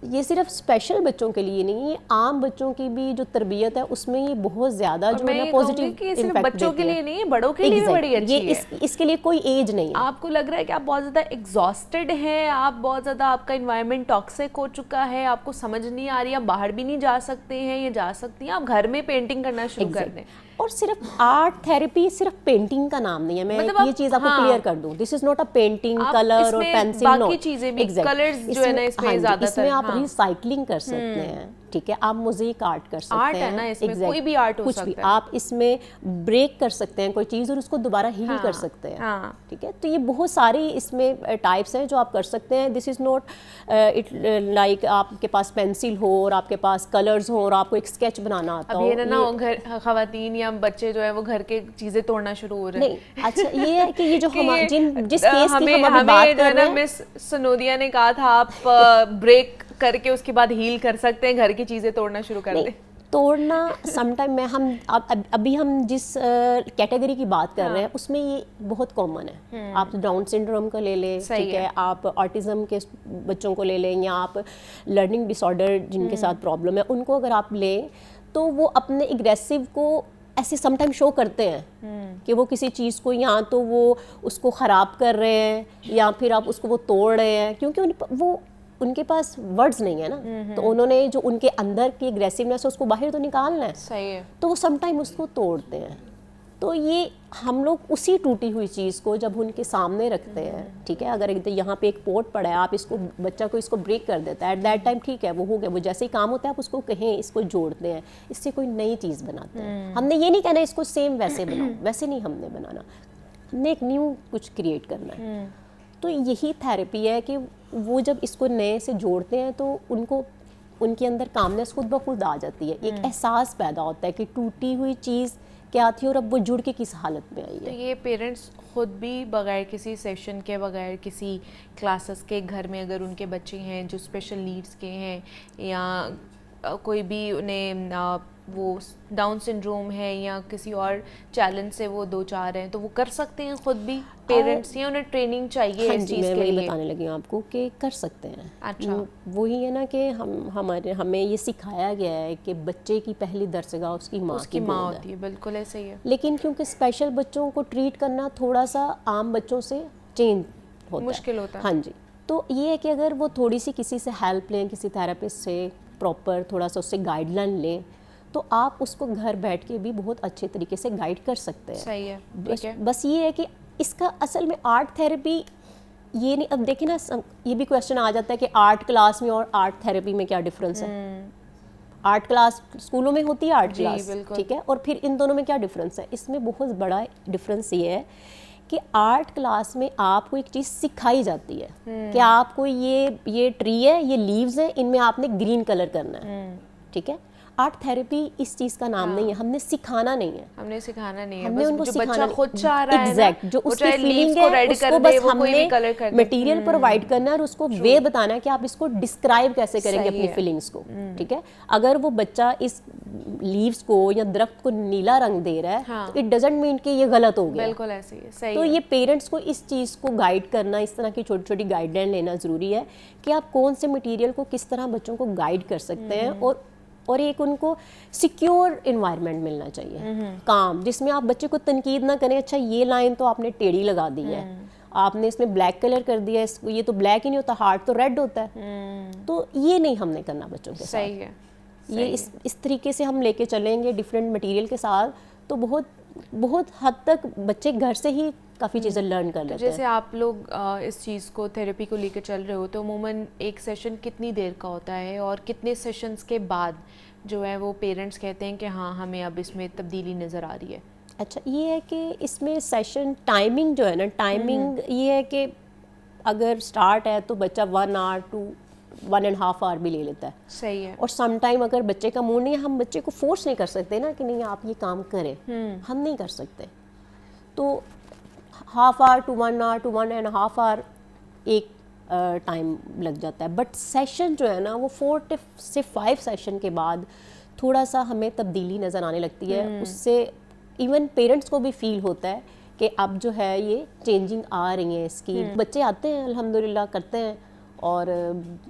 [SPEAKER 3] ये सिर्फ स्पेशल बच्चों के लिए नहीं, ये आम बच्चों की भी जो तरबियत है उसमें ये बहुत ज़्यादा जो है ना पॉजिटिव इम्पैक्ट
[SPEAKER 1] बच्चों के लिए नहीं है, बड़ों के लिए भी बड़ी अच्छी है।
[SPEAKER 3] इसके लिए कोई एज नहीं है।
[SPEAKER 1] आपको लग रहा है कि आप बहुत ज़्यादा एग्जॉस्टेड हैं, आप बहुत ज़्यादा, आपका इन्वायरमेंट टॉक्सिक हो चुका है, आपको समझ नहीं आ रही, आप बाहर भी नहीं जा सकते हैं या जा सकती हैं, आप घर में पेंटिंग करना शुरू कर दें।
[SPEAKER 3] और सिर्फ आर्ट थेरेपी सिर्फ पेंटिंग का नाम नहीं है, मैं
[SPEAKER 1] मतलब
[SPEAKER 3] ये चीज़ आपको क्लियर कर दूं, this is not a painting, colour और पेंसिल, नो,
[SPEAKER 1] बाकी चीजें भी, कलर्स जो है ना इसमें ज़्यादातर,
[SPEAKER 3] इसमें आप रिसाइकलिंग कर सकते हैं, ठीक है, आप मोज़ेक आर्ट कर सकते हैं,
[SPEAKER 1] आर्ट है ना इसमें, कोई भी आर्ट हो सकता है,
[SPEAKER 3] आप इसमें ब्रेक कर सकते हैं कोई चीज़ और उसको दोबारा हील कर सकते हैं, ठीक है। तो ये बहुत सारी इसमें टाइप्स हैं जो आप कर सकते हैं। This is not it like आपके पास पेंसिल हो और आपके पास कलर्स हो और आपको एक स्केच बनाना आता हो।
[SPEAKER 1] अब ये ना घर खवातीन या बच्चे जो है वो घर के चीज़ें तोड़ना शुरू हो रहे हैं।
[SPEAKER 3] नहीं, अच्छा ये है कि ये जो जिस केस की हम अभी बात कर रहे हैं,
[SPEAKER 1] मिस सनोदिया ने कहा था आप ब्रेक करके उसके बाद हील कर सकते हैं, घर की चीज़ें तोड़ना शुरू कर दें।
[SPEAKER 3] तोड़ना समटाइम में हम अभी हम जिस कैटेगरी की बात कर रहे हैं उसमें ये बहुत कॉमन है। आप डाउन सिंड्रोम को ले लें, ठीक है, आप ऑटिज्म के बच्चों को ले लें, या आप लर्निंग डिसऑर्डर जिनके साथ प्रॉब्लम है उनको अगर आप लें, तो वो अपने एग्रेसिव को ऐसे समटाइम शो करते हैं कि वो किसी चीज़ को या तो वो उसको ख़राब कर रहे हैं या फिर आप उसको वो तोड़ रहे हैं, क्योंकि वो उनके पास वर्ड्स नहीं है ना, तो उन्होंने जो उनके अंदर की एग्रेसिवनेस है उसको बाहर तो निकालना है।
[SPEAKER 1] सही है।
[SPEAKER 3] तो वो समटाइम उसको तोड़ते हैं। तो ये हम लोग उसी टूटी हुई चीज़ को जब उनके सामने रखते हैं, ठीक है, अगर यहाँ पे एक पोर्ट पड़ा है, आप इसको बच्चा को इसको ब्रेक कर देता है, एट दैट टाइम ठीक है, वो हो गया, वो जैसे ही काम होता है आप उसको कहें, इसको जोड़ते हैं, इससे कोई नई चीज़ बनाते हैं। हमने ये नहीं कहना इसको सेम वैसे बनाओ, वैसे नहीं हमने बनाना, हमने एक न्यू कुछ क्रिएट करना है। तो यही थेरेपी है कि वो जब इसको नए से जोड़ते हैं तो उनको उनके अंदर कामनेस खुद ब खुद आ जाती है, एक एहसास पैदा होता है कि टूटी हुई चीज़ क्या थी और अब वो जुड़ के किस हालत में आई है।
[SPEAKER 1] तो ये पेरेंट्स खुद भी बगैर किसी सेशन के, बगैर किसी क्लासेस के, घर में अगर उनके बच्चे हैं जो स्पेशल नीड्स के हैं या कोई भी उन्हें वो डाउन सिंड्रोम है या किसी और चैलेंज से वो दो चार हैं, तो वो कर सकते हैं खुद भी पेरेंट्स, या उन्हें ट्रेनिंग चाहिए इस चीज़ के लिए?
[SPEAKER 3] बताने लगी हूँ आपको कि कर सकते हैं।
[SPEAKER 1] अच्छा।
[SPEAKER 3] वही है ना कि हमें ये सिखाया गया है कि बच्चे की पहली दरसगाह उसकी माँ
[SPEAKER 1] होती है। बिल्कुल ऐसे ही है।
[SPEAKER 3] लेकिन क्योंकि स्पेशल बच्चों को ट्रीट करना थोड़ा सा आम बच्चों से चेंज होता है,
[SPEAKER 1] मुश्किल होता है।
[SPEAKER 3] हाँ जी। तो ये है कि अगर वो थोड़ी सी किसी से हेल्प लें, किसी थेरेपिस्ट से प्रॉपर थोड़ा सा उससे गाइडलाइन लें, तो आप उसको घर बैठ के भी बहुत अच्छे तरीके से गाइड कर सकते हैं।
[SPEAKER 1] सही है।
[SPEAKER 3] बस ये है कि इसका असल में आर्ट थेरेपी ये नहीं, अब देखिए ना, ये भी क्वेश्चन आ जाता है कि आर्ट क्लास में और आर्ट थेरेपी में क्या डिफरेंस है। आर्ट क्लास स्कूलों में होती है, आर्ट क्लास, ठीक है, और फिर इन दोनों में क्या डिफरेंस है? इसमें बहुत बड़ा डिफरेंस ये है कि आर्ट क्लास में आपको एक चीज़ सिखाई जाती है कि आपको ये ट्री है, ये लीव्स हैं, इनमें आपने ग्रीन कलर करना है, ठीक है। आर्ट थेरेपी इस चीज़ का नाम नहीं है, हमने सिखाना नहीं है,
[SPEAKER 1] हमने सिखाना नहीं है,
[SPEAKER 3] हमने उनको
[SPEAKER 1] जो
[SPEAKER 3] सिखाना
[SPEAKER 1] बच्चा खुद चाह रहा है
[SPEAKER 3] एग्जैक्ट जो उसकी फीलिंग है उसको बस हमने मटेरियल प्रोवाइड करना है और उसको वे बताना है कि आप इसको डिस्क्राइब कैसे करेंगे अपनी फीलिंग्स को, ठीक है। अगर वो बच्चा इस लीव्स को या दरख्त को नीला रंग दे रहा है तो इट डजंट मीन कि ये गलत हो गया।
[SPEAKER 1] बिल्कुल ऐसे ही, सही
[SPEAKER 3] तो ये पेरेंट्स को इस चीज़ को गाइड करना, इस तरह की छोटी छोटी गाइडलाइन लेना ज़रूरी है कि आप कौन से मटेरियल को किस तरह बच्चों को गाइड कर सकते हैं, और एक उनको सिक्योर इन्वायरमेंट मिलना चाहिए, काम, जिसमें आप बच्चे को तनकीद ना करें, अच्छा ये लाइन तो आपने टेढ़ी लगा दी है, आपने इसमें ब्लैक कलर कर दिया है, इसको ये तो ब्लैक ही नहीं होता, हार्ट तो रेड होता है। तो ये नहीं हमने करना बच्चों के साथ।
[SPEAKER 1] सही है।
[SPEAKER 3] ये इस तरीके से हम लेके चलेंगे डिफरेंट मटेरियल के साथ, तो बहुत हद तक बच्चे घर से ही काफ़ी चीज़ें लर्न कर लेते हैं।
[SPEAKER 1] जैसे आप लोग इस चीज़ को, थेरेपी को लेकर चल रहे हो, तो अमूमन एक सेशन कितनी देर का होता है और कितने सेशंस के बाद जो है वो पेरेंट्स कहते हैं कि हाँ हमें अब इसमें तब्दीली नज़र आ रही है?
[SPEAKER 3] अच्छा, ये है कि इसमें सेशन टाइमिंग जो है ना, टाइमिंग ये है कि अगर स्टार्ट है तो बच्चा 1 आवर to 1.5 आवर भी ले लेता है।
[SPEAKER 1] सही है।
[SPEAKER 3] और सम टाइम अगर बच्चे का मूड नहीं है, हम बच्चे को फोर्स नहीं कर सकते ना कि नहीं आप ये काम करें, हम नहीं कर सकते। तो 1/2 hour to 1 hour to 1.5 hour एक टाइम लग जाता है। बट सेशन जो है ना वो 4 से 5 सेशन के बाद थोड़ा सा हमें तब्दीली नज़र आने लगती है। उससे इवन पेरेंट्स को भी फील होता है कि अब जो है ये चेंजिंग आ रही है इसकी। बच्चे आते हैं अल्हम्दुलिल्लाह, करते हैं, और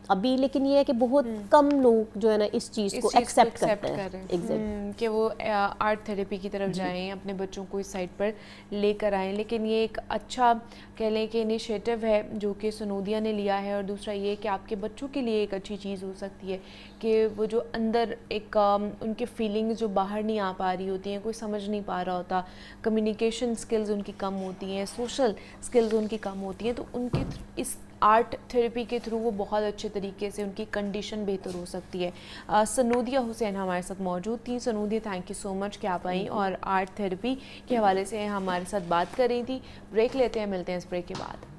[SPEAKER 3] अभी लेकिन ये है कि बहुत कम लोग जो है ना इस चीज़ को एक्सेप्ट करते हैं एग्जैक्ट
[SPEAKER 1] कि वो आर्ट थेरेपी की तरफ जाएं, अपने बच्चों को इस साइड पर लेकर आएं। लेकिन ये एक अच्छा कह लें कि इनिशिएटिव है जो कि सनोदिया ने लिया है, और दूसरा ये कि आपके बच्चों के लिए एक अच्छी चीज़ हो सकती है कि वो जो अंदर एक उनकी फीलिंग्स जो बाहर नहीं आ पा रही होती हैं, कोई समझ नहीं पा रहा होता, कम्युनिकेशन स्किल्स उनकी कम होती हैं, सोशल स्किल्स उनकी कम होती हैं, तो उनके इस आर्ट थेरेपी के थ्रू वो बहुत अच्छे तरीके से उनकी कंडीशन बेहतर हो सकती है। सनोदिया हुसैन हमारे साथ मौजूद थी। सनोदिया, थैंक यू सो मच कि आप आई और आर्ट थेरेपी के हवाले से हमारे साथ बात कर रही थी। ब्रेक लेते हैं, मिलते हैं इस ब्रेक के बाद।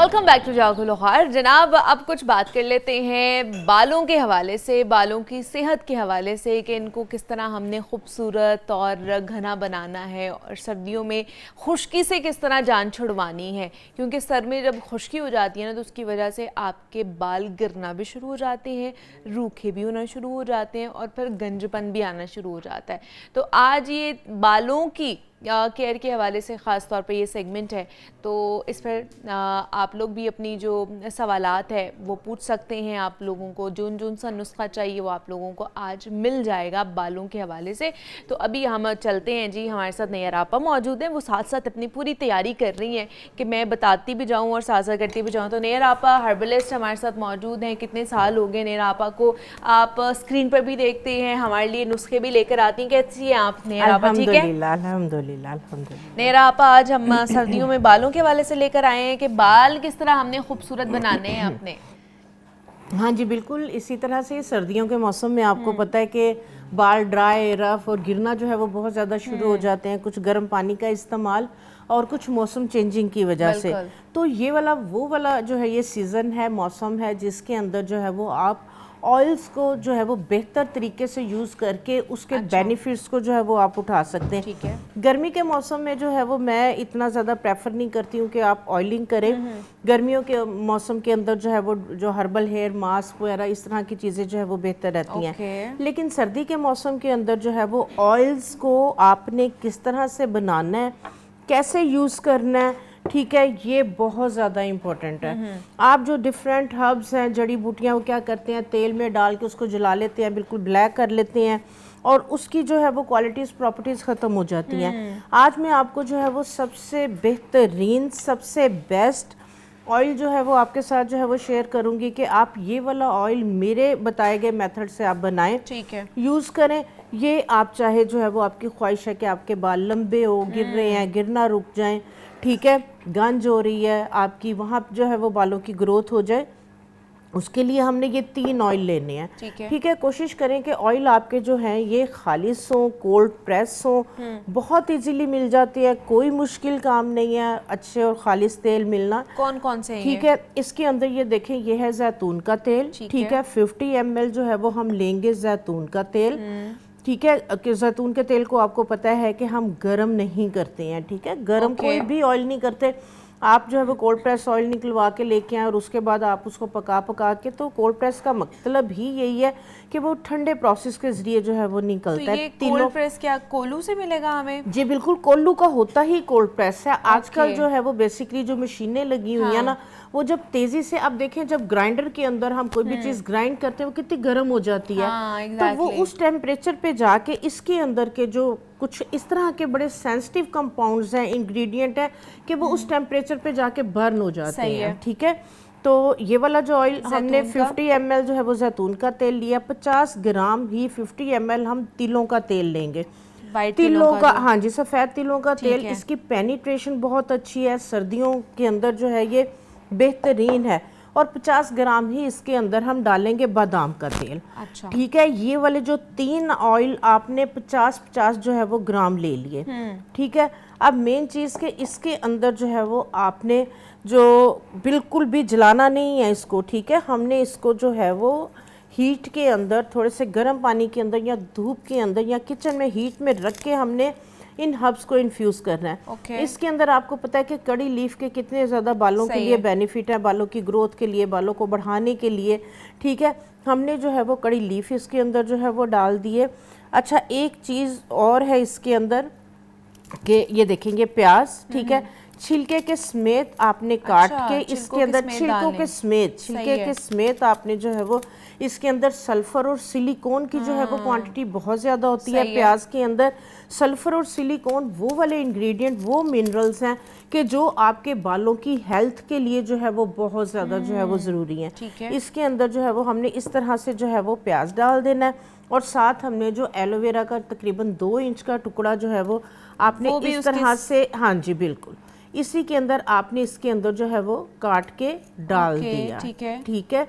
[SPEAKER 1] वेलकम बैक टू जागो लाहौर। जनाब, अब कुछ बात कर लेते हैं बालों के हवाले से, बालों की सेहत के हवाले से कि इनको किस तरह हमने खूबसूरत और घना बनाना है और सर्दियों में खुश्की से किस तरह जान छुड़वानी है, क्योंकि सर में जब खुश्की हो जाती है ना तो उसकी वजह से आपके बाल गिरना भी शुरू हो जाते हैं, रूखे भी होना शुरू हो जाते हैं और फिर गंजपन भी आना शुरू हो जाता है। तो आज ये बालों की केयर के हवाले से ख़ास तौर पे ये सेगमेंट है, तो इस पर आप लोग भी अपनी जो सवालात है वो पूछ सकते हैं। आप लोगों को जोन सा नुस्खा चाहिए वो आप लोगों को आज मिल जाएगा बालों के हवाले से। तो अभी हम चलते हैं जी, हमारे साथ नैयर आपा मौजूद हैं, वो साथ साथ अपनी पूरी तैयारी कर रही हैं कि मैं बताती भी जाऊँ और साथ साथ करती भी जाऊँ। तो नैयर आपा हर्बलिस्ट हमारे साथ मौजूद हैं। कितने साल हो गए नैयर आपा को? आप स्क्रीन पर भी देखते हैं, हमारे लिए नुस्खे भी लेकर आती हैं। कैसी हैं आप नैयर आपा? ठीक है,
[SPEAKER 3] अल्हम्दुलिल्लाह।
[SPEAKER 1] नेरा आपा, आज हम सर्दियों में बालों के हवाले से लेकर आए हैं कि बाल किस तरह हमने खूबसूरत बनाने हैं अपने।
[SPEAKER 4] हाँ जी बिल्कुल, इसी तरह से सर्दियों के मौसम में आपको पता है कि बाल ड्राई, रफ और गिरना जो है वो बहुत ज़्यादा शुरू हो जाते हैं, कुछ गर्म पानी का इस्तेमाल और कुछ मौसम चेंजिंग की वजह से। तो ये वाला वो वाला जो है ये सीज़न है, मौसम है जिसके अंदर जो है वो आप ऑयल्स को जो है वो बेहतर तरीके से यूज़ करके उसके बेनिफिट्स को जो है वो आप उठा सकते हैं।
[SPEAKER 1] ठीक है।
[SPEAKER 4] गर्मी के मौसम में जो है वो मैं इतना ज़्यादा प्रेफर नहीं करती हूँ कि आप ऑयलिंग करें। गर्मियों के मौसम के अंदर जो है वो जो हर्बल हेयर मास्क वगैरह इस तरह की चीज़ें जो है वो बेहतर रहती हैं। लेकिन सर्दी के मौसम के अंदर जो है वो ऑयल्स को आपने किस तरह से बनाना है, कैसे यूज़ करना है, ठीक है, ये बहुत ज़्यादा इम्पोर्टेंट है। आप जो डिफरेंट हर्ब्स हैं, जड़ी बूटियाँ, वो क्या करते हैं, तेल में डाल के उसको जला लेते हैं, बिल्कुल ब्लैक कर लेते हैं और उसकी जो है वो क्वालिटीज़ प्रॉपर्टीज़ ख़त्म हो जाती हैं। आज मैं आपको जो है वो सबसे बेहतरीन, सबसे बेस्ट ऑयल जो है वो आपके साथ जो है वो शेयर करूँगी कि आप ये वाला ऑयल मेरे बताए गए मेथड से आप बनाएं,
[SPEAKER 1] ठीक है,
[SPEAKER 4] यूज़ करें। ये आप चाहे जो है वो आपकी ख्वाहिश है कि आपके बाल लंबे हो, गिर रहे हैं, गिरना रुक जाएं, ठीक है, गंज हो रही है आपकी, वहाँ जो है वो बालों की ग्रोथ हो जाए, उसके लिए हमने ये 3 ऑयल लेने हैं। ठीक है, कोशिश करें कि ऑयल आपके जो हैं ये खालिस हों, कोल्ड प्रेस हों, बहुत इजीली मिल जाती है, कोई मुश्किल काम नहीं है अच्छे और खालिस तेल मिलना।
[SPEAKER 1] कौन कौन से हैं?
[SPEAKER 4] ठीक है, इसके अंदर ये देखें, ये है जैतून का तेल, ठीक है, 50 ml जो है वो हम लेंगे जैतून का तेल। ठीक है, कि जैतून के तेल को आपको पता है कि हम गरम नहीं करते हैं, ठीक है, गरम कोई भी ऑयल नहीं करते। आप जो है वो कोल्ड प्रेस ऑयल निकलवा के लेके आए और उसके बाद आप उसको पका के, तो कोल्ड प्रेस का मतलब ही यही है कि वो ठंडे प्रोसेस के जरिए जो है वो निकलता है।
[SPEAKER 1] कोल्ड प्रेस क्या कोल्लू से मिलेगा हमें?
[SPEAKER 4] जी बिल्कुल, कोल्लू का होता ही कोल्ड प्रेस है। आजकल जो है वो बेसिकली जो मशीनें लगी हुई है ना, वो जब तेजी से आप देखें, जब ग्राइंडर के अंदर हम कोई भी चीज ग्राइंड करते हैं वो कितनी गर्म हो जाती है। तो वो उस टेम्परेचर पे जाके इसके अंदर के जो कुछ इस तरह के बड़े सेंसिटिव कंपाउंड्स हैं, इंग्रेडिएंट है, कि वो उस टेम्परेचर पे जाके बर्न हो जाते हैं। ठीक है, तो ये वाला जो ऑयल हमने 50 ml जो है वो जैतून का तेल लिया, 50 ग्राम ही 50 ml हम तिलों का तेल लेंगे। तिलों का, हाँ जी, सफ़ेद तिलों का तेल। इसकी पेनिट्रेशन बहुत अच्छी है, सर्दियों के अंदर जो है ये बेहतरीन है। और 50 ग्राम ही इसके अंदर हम डालेंगे बादाम का तेल। अच्छा। ठीक है, ये वाले जो 3 ऑयल आपने 50-50 जो है वो ग्राम ले लिए। ठीक है, अब मेन चीज़ के इसके अंदर जो है वो आपने जो बिल्कुल भी जलाना नहीं है इसको, ठीक है, हमने इसको जो है वो हीट के अंदर, थोड़े से गर्म पानी के अंदर या धूप के अंदर या किचन में हीट में रख के हमने इन हर्ब्स को इन्फ्यूज करना है। इसके अंदर आपको पता है कि कड़ी लीफ के कितने ज़्यादा बालों के लिए बेनिफिट है, बालों की ग्रोथ के लिए, बालों को बढ़ाने के लिए। ठीक है, हमने जो है वो कड़ी लीफ इसके अंदर जो है वो डाल दिए। अच्छा, एक चीज़ और है इसके अंदर कि ये देखेंगे प्याज, ठीक है, छिलके के समेत आपने काट के इसके अंदर, छिलकों के समेत, छिलके के समेत आपने जो है वो इसके अंदर सल्फर और सिलिकॉन की जो है वो क्वांटिटी बहुत ज़्यादा होती है प्याज के अंदर। सल्फर और सिलिकॉन वो वाले इंग्रेडिएंट, वो मिनरल्स हैं कि जो आपके बालों की हेल्थ के लिए जो है वो बहुत ज़्यादा जो है वो ज़रूरी है। इसके अंदर जो है वो हमने इस तरह से जो है वो प्याज डाल देना है और साथ हमने जो एलोवेरा का तकरीबन 2 इंच का टुकड़ा जो है वो आपने इस तरह से, हाँ जी बिल्कुल, इसी के अंदर आपने इसके अंदर जो है वो काट के डाल दिया। ठीक है,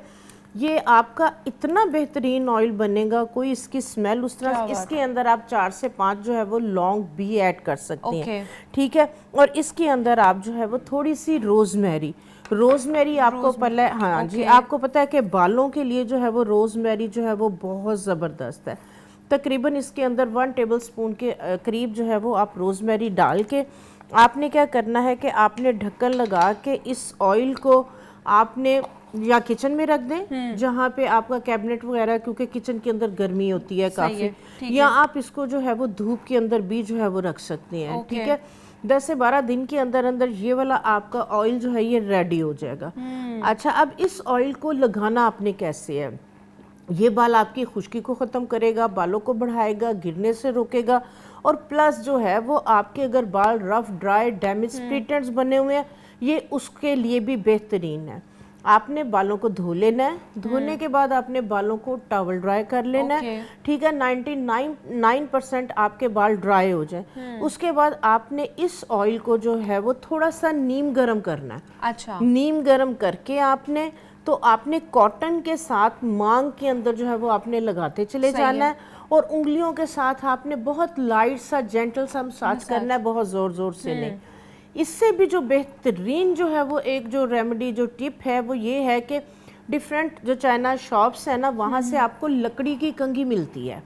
[SPEAKER 4] ये आपका इतना बेहतरीन ऑयल बनेगा, कोई इसकी स्मेल उस तरह। इसके अंदर आप 4 से 5 जो है वो लौंग भी ऐड कर सकते हैं। ठीक है, और इसके अंदर आप जो है वो थोड़ी सी रोजमेरी, रोजमेरी आपको पहले, हाँ जी, आपको पता है कि बालों के लिए जो है वो रोजमेरी जो है वो बहुत ज़बरदस्त है। तकरीबन इसके अंदर 1 टेबलस्पून के करीब जो है वो आप रोजमेरी डाल के आपने क्या करना है कि आपने ढक्कन लगा के इस ऑयल को आपने या किचन में रख दें, जहाँ पे आपका कैबिनेट वगैरह, क्योंकि किचन के अंदर गर्मी होती है काफ़ी, या आप इसको जो है वो धूप के अंदर भी जो है वो रख सकती हैं, ठीक है। 10 से 12 दिन के अंदर अंदर ये वाला आपका ऑयल जो है ये रेडी हो जाएगा। अच्छा, अब इस ऑयल को लगाना आपने कैसे है, ये बाल आपकी खुश्की को ख़त्म करेगा, बालों को बढ़ाएगा, गिरने से रोकेगा, और प्लस जो है वो आपके अगर बाल rough, dry, damage, split ends बने हुए हैं, ये उसके लिए भी बेहतरीन है। आपने बालों को धो लेना है, धोने के बाद आपने बालों को टॉवल ड्राई कर लेना है, ठीक है। 99% आपके बाल ड्राई हो जाए, उसके बाद आपने इस ऑयल को जो है वो थोड़ा सा नीम गरम करना है।
[SPEAKER 1] अच्छा,
[SPEAKER 4] नीम गरम करके आपने कॉटन के साथ मांग के अंदर जो है वो आपने लगाते चले जाना है, और उंगलियों के साथ आपने बहुत लाइट सा, जेंटल सा मसाज करना है, बहुत जोर जोर से नहीं। इससे भी जो बेहतरीन जो है वो एक जो रेमेडी, जो टिप है वो ये है कि डिफरेंट जो चाइना शॉप्स है ना, वहाँ से आपको लकड़ी की कंघी मिलती है।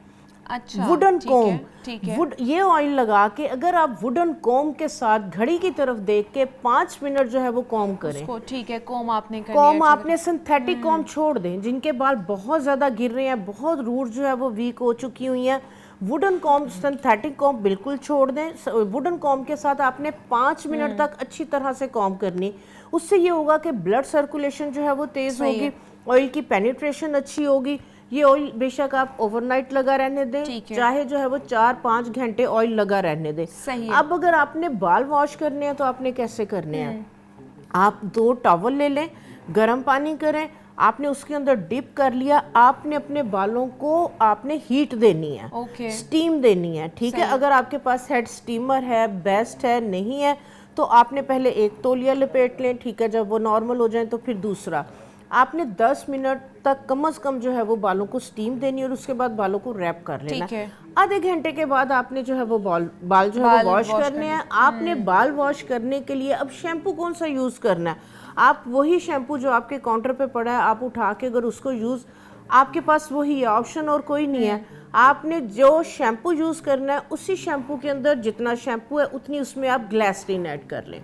[SPEAKER 1] अच्छा,
[SPEAKER 4] वुडन कोम,
[SPEAKER 1] ठीक है।
[SPEAKER 4] वुड, ये ऑयल लगा के अगर आप वुडन कोम के साथ घड़ी की तरफ देख के 5 मिनट जो है वो कॉम करें,
[SPEAKER 1] ठीक है, कोम आपने कर
[SPEAKER 4] कॉम
[SPEAKER 1] लिया,
[SPEAKER 4] आपने सिंथेटिक कॉम छोड़ दें, जिनके बाल बहुत ज़्यादा गिर रहे हैं, बहुत रूट जो है वो वीक हो चुकी हुई हैं, वुडन कॉम, सिंथेटिक कॉम बिल्कुल छोड़ दें। वुडन कॉम के साथ आपने 5 मिनट तक अच्छी तरह से कॉम करनी, उससे ये होगा कि ब्लड सर्कुलेशन जो है वो तेज़ होगी, ऑयल की पेनिट्रेशन अच्छी होगी। ये ऑयल बेशक आप ओवरनाइट लगा रहने दें, चाहे जो है वो 4-5 घंटे ऑयल लगा रहने दें। अब अगर आपने बाल वॉश करने हैं तो आपने कैसे करने हैं, आप 2 टॉवल ले लें, गर्म पानी करें, आपने उसके अंदर डिप कर लिया, आपने अपने बालों को आपने हीट देनी है, स्टीम देनी है, ठीक है। अगर आपके पास हेड स्टीमर है, बेस्ट है, नहीं है तो आपने पहले एक तौलिया लपेट लें, ठीक है। जब वो नॉर्मल हो जाए तो फिर दूसरा, आपने 10 मिनट तक कम से कम जो है वो बालों को स्टीम देनी, और उसके बाद बालों को रैप कर लेना। आधे घंटे के बाद आपने जो है वो बाल जो है वो वॉश करने हैं। आपने बाल वॉश करने के लिए अब शैम्पू कौन सा यूज़ करना है, आप वही शैम्पू जो आपके काउंटर पे पड़ा है आप उठा के अगर उसको यूज़, आपके पास वही ऑप्शन और कोई नहीं है, आपने जो शैम्पू यूज़ करना है उसी शैम्पू के अंदर जितना शैम्पू है उतनी उसमें आप ग्लिसरीन ऐड कर लें।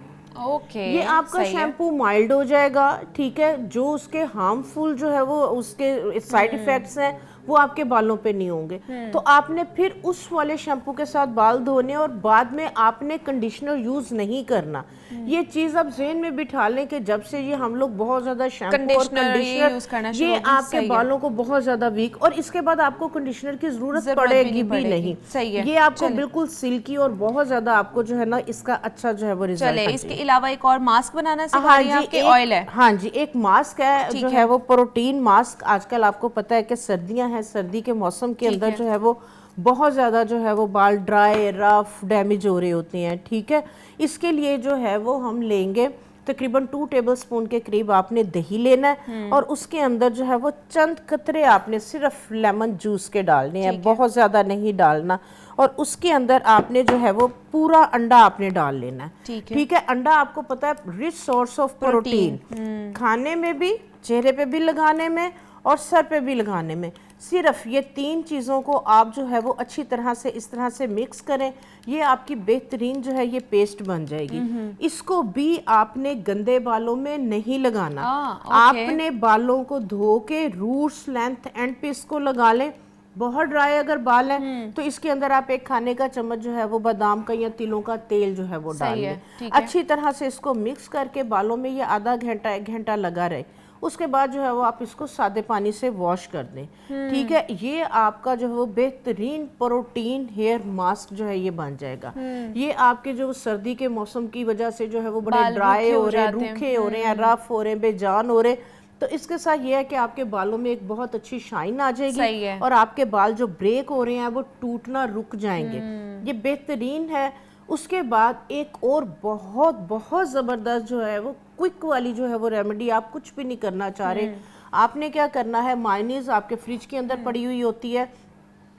[SPEAKER 4] ये आपका शैम्पू माइल्ड हो जाएगा, ठीक है। जो उसके हार्मफुल जो है वो उसके साइड इफेक्ट्स हैं वो आपके बालों पे नहीं होंगे। तो आपने फिर उस वाले शैम्पू के साथ बाल धोने, और बाद में आपने कंडीशनर यूज नहीं करना। ये चीज आप ज़हन में बिठा लें कि जब से ये हम लोग बहुत ज्यादा शैम्पू और कंडीशनर, ये आपके बालों को बहुत ज्यादा वीक, और इसके बाद आपको कंडीशनर की जरूरत पड़ेगी भी नहीं। ये आपको बिल्कुल सिल्की और बहुत ज्यादा आपको जो है ना इसका अच्छा जो है वो रिजल्ट।
[SPEAKER 1] चले, इसके अलावा एक और मास्क बनाना सिखा रही हैं आपके, ऑयल है।
[SPEAKER 4] हाँ जी, एक मास्क है जो है वो प्रोटीन मास्क। आजकल आपको पता है कि सर्दियां हैं, सर्दी के मौसम के अंदर जो है वो बहुत ज़्यादा जो है वो बाल ड्राई, रफ, डैमेज हो रहे होते हैं, ठीक है। इसके लिए जो है वो हम लेंगे तकरीबन 2 टेबलस्पून के करीब आपने दही लेना है, और उसके अंदर जो है वो चंद कतरे आपने सिर्फ लेमन जूस के डालने हैं, बहुत ज़्यादा नहीं डालना, और उसके अंदर आपने जो है वो पूरा अंडा आपने डाल लेना है, ठीक है। अंडा आपको पता है रिच सोर्स ऑफ प्रोटीन, खाने में भी, चेहरे पे भी लगाने में, और सर पे भी लगाने में। सिर्फ ये 3 चीज़ों को आप जो है वो अच्छी तरह से इस तरह से मिक्स करें, ये आपकी बेहतरीन जो है ये पेस्ट बन जाएगी। इसको भी आपने गंदे बालों में नहीं लगाना, आपने बालों को धो के रूट्स, लेंथ, एंड पे इसको लगा लें। बहुत ड्राई अगर बाल है तो इसके अंदर आप 1 खाने का चम्मच जो है वो बादाम का या तिलों का तेल जो है वो डाल लें। अच्छी तरह से इसको मिक्स करके बालों में ये आधा घंटा 1 घंटा लगा रहे, उसके बाद जो है वो आप इसको सादे पानी से वॉश कर दें, ठीक है। ये आपका जो है वो बेहतरीन प्रोटीन हेयर मास्क जो है ये बन जाएगा। ये आपके जो सर्दी के मौसम की वजह से जो है वो बड़े ड्राई हो रहे हैं, रूखे हो रहे हैं, रफ हो रहे हैं, बेजान हो रहे हैं, तो इसके साथ ये है कि आपके बालों में एक बहुत अच्छी शाइन आ जाएगी, और आपके बाल जो ब्रेक हो रहे हैं वो टूटना रुक जाएंगे। ये बेहतरीन है। उसके बाद एक और बहुत बहुत ज़बरदस्त जो है वो क्विक वाली जो है वो रेमेडी, आप कुछ भी नहीं करना चाह रहे, आपने क्या करना है, मायोनीज आपके फ्रिज के अंदर पड़ी हुई होती है,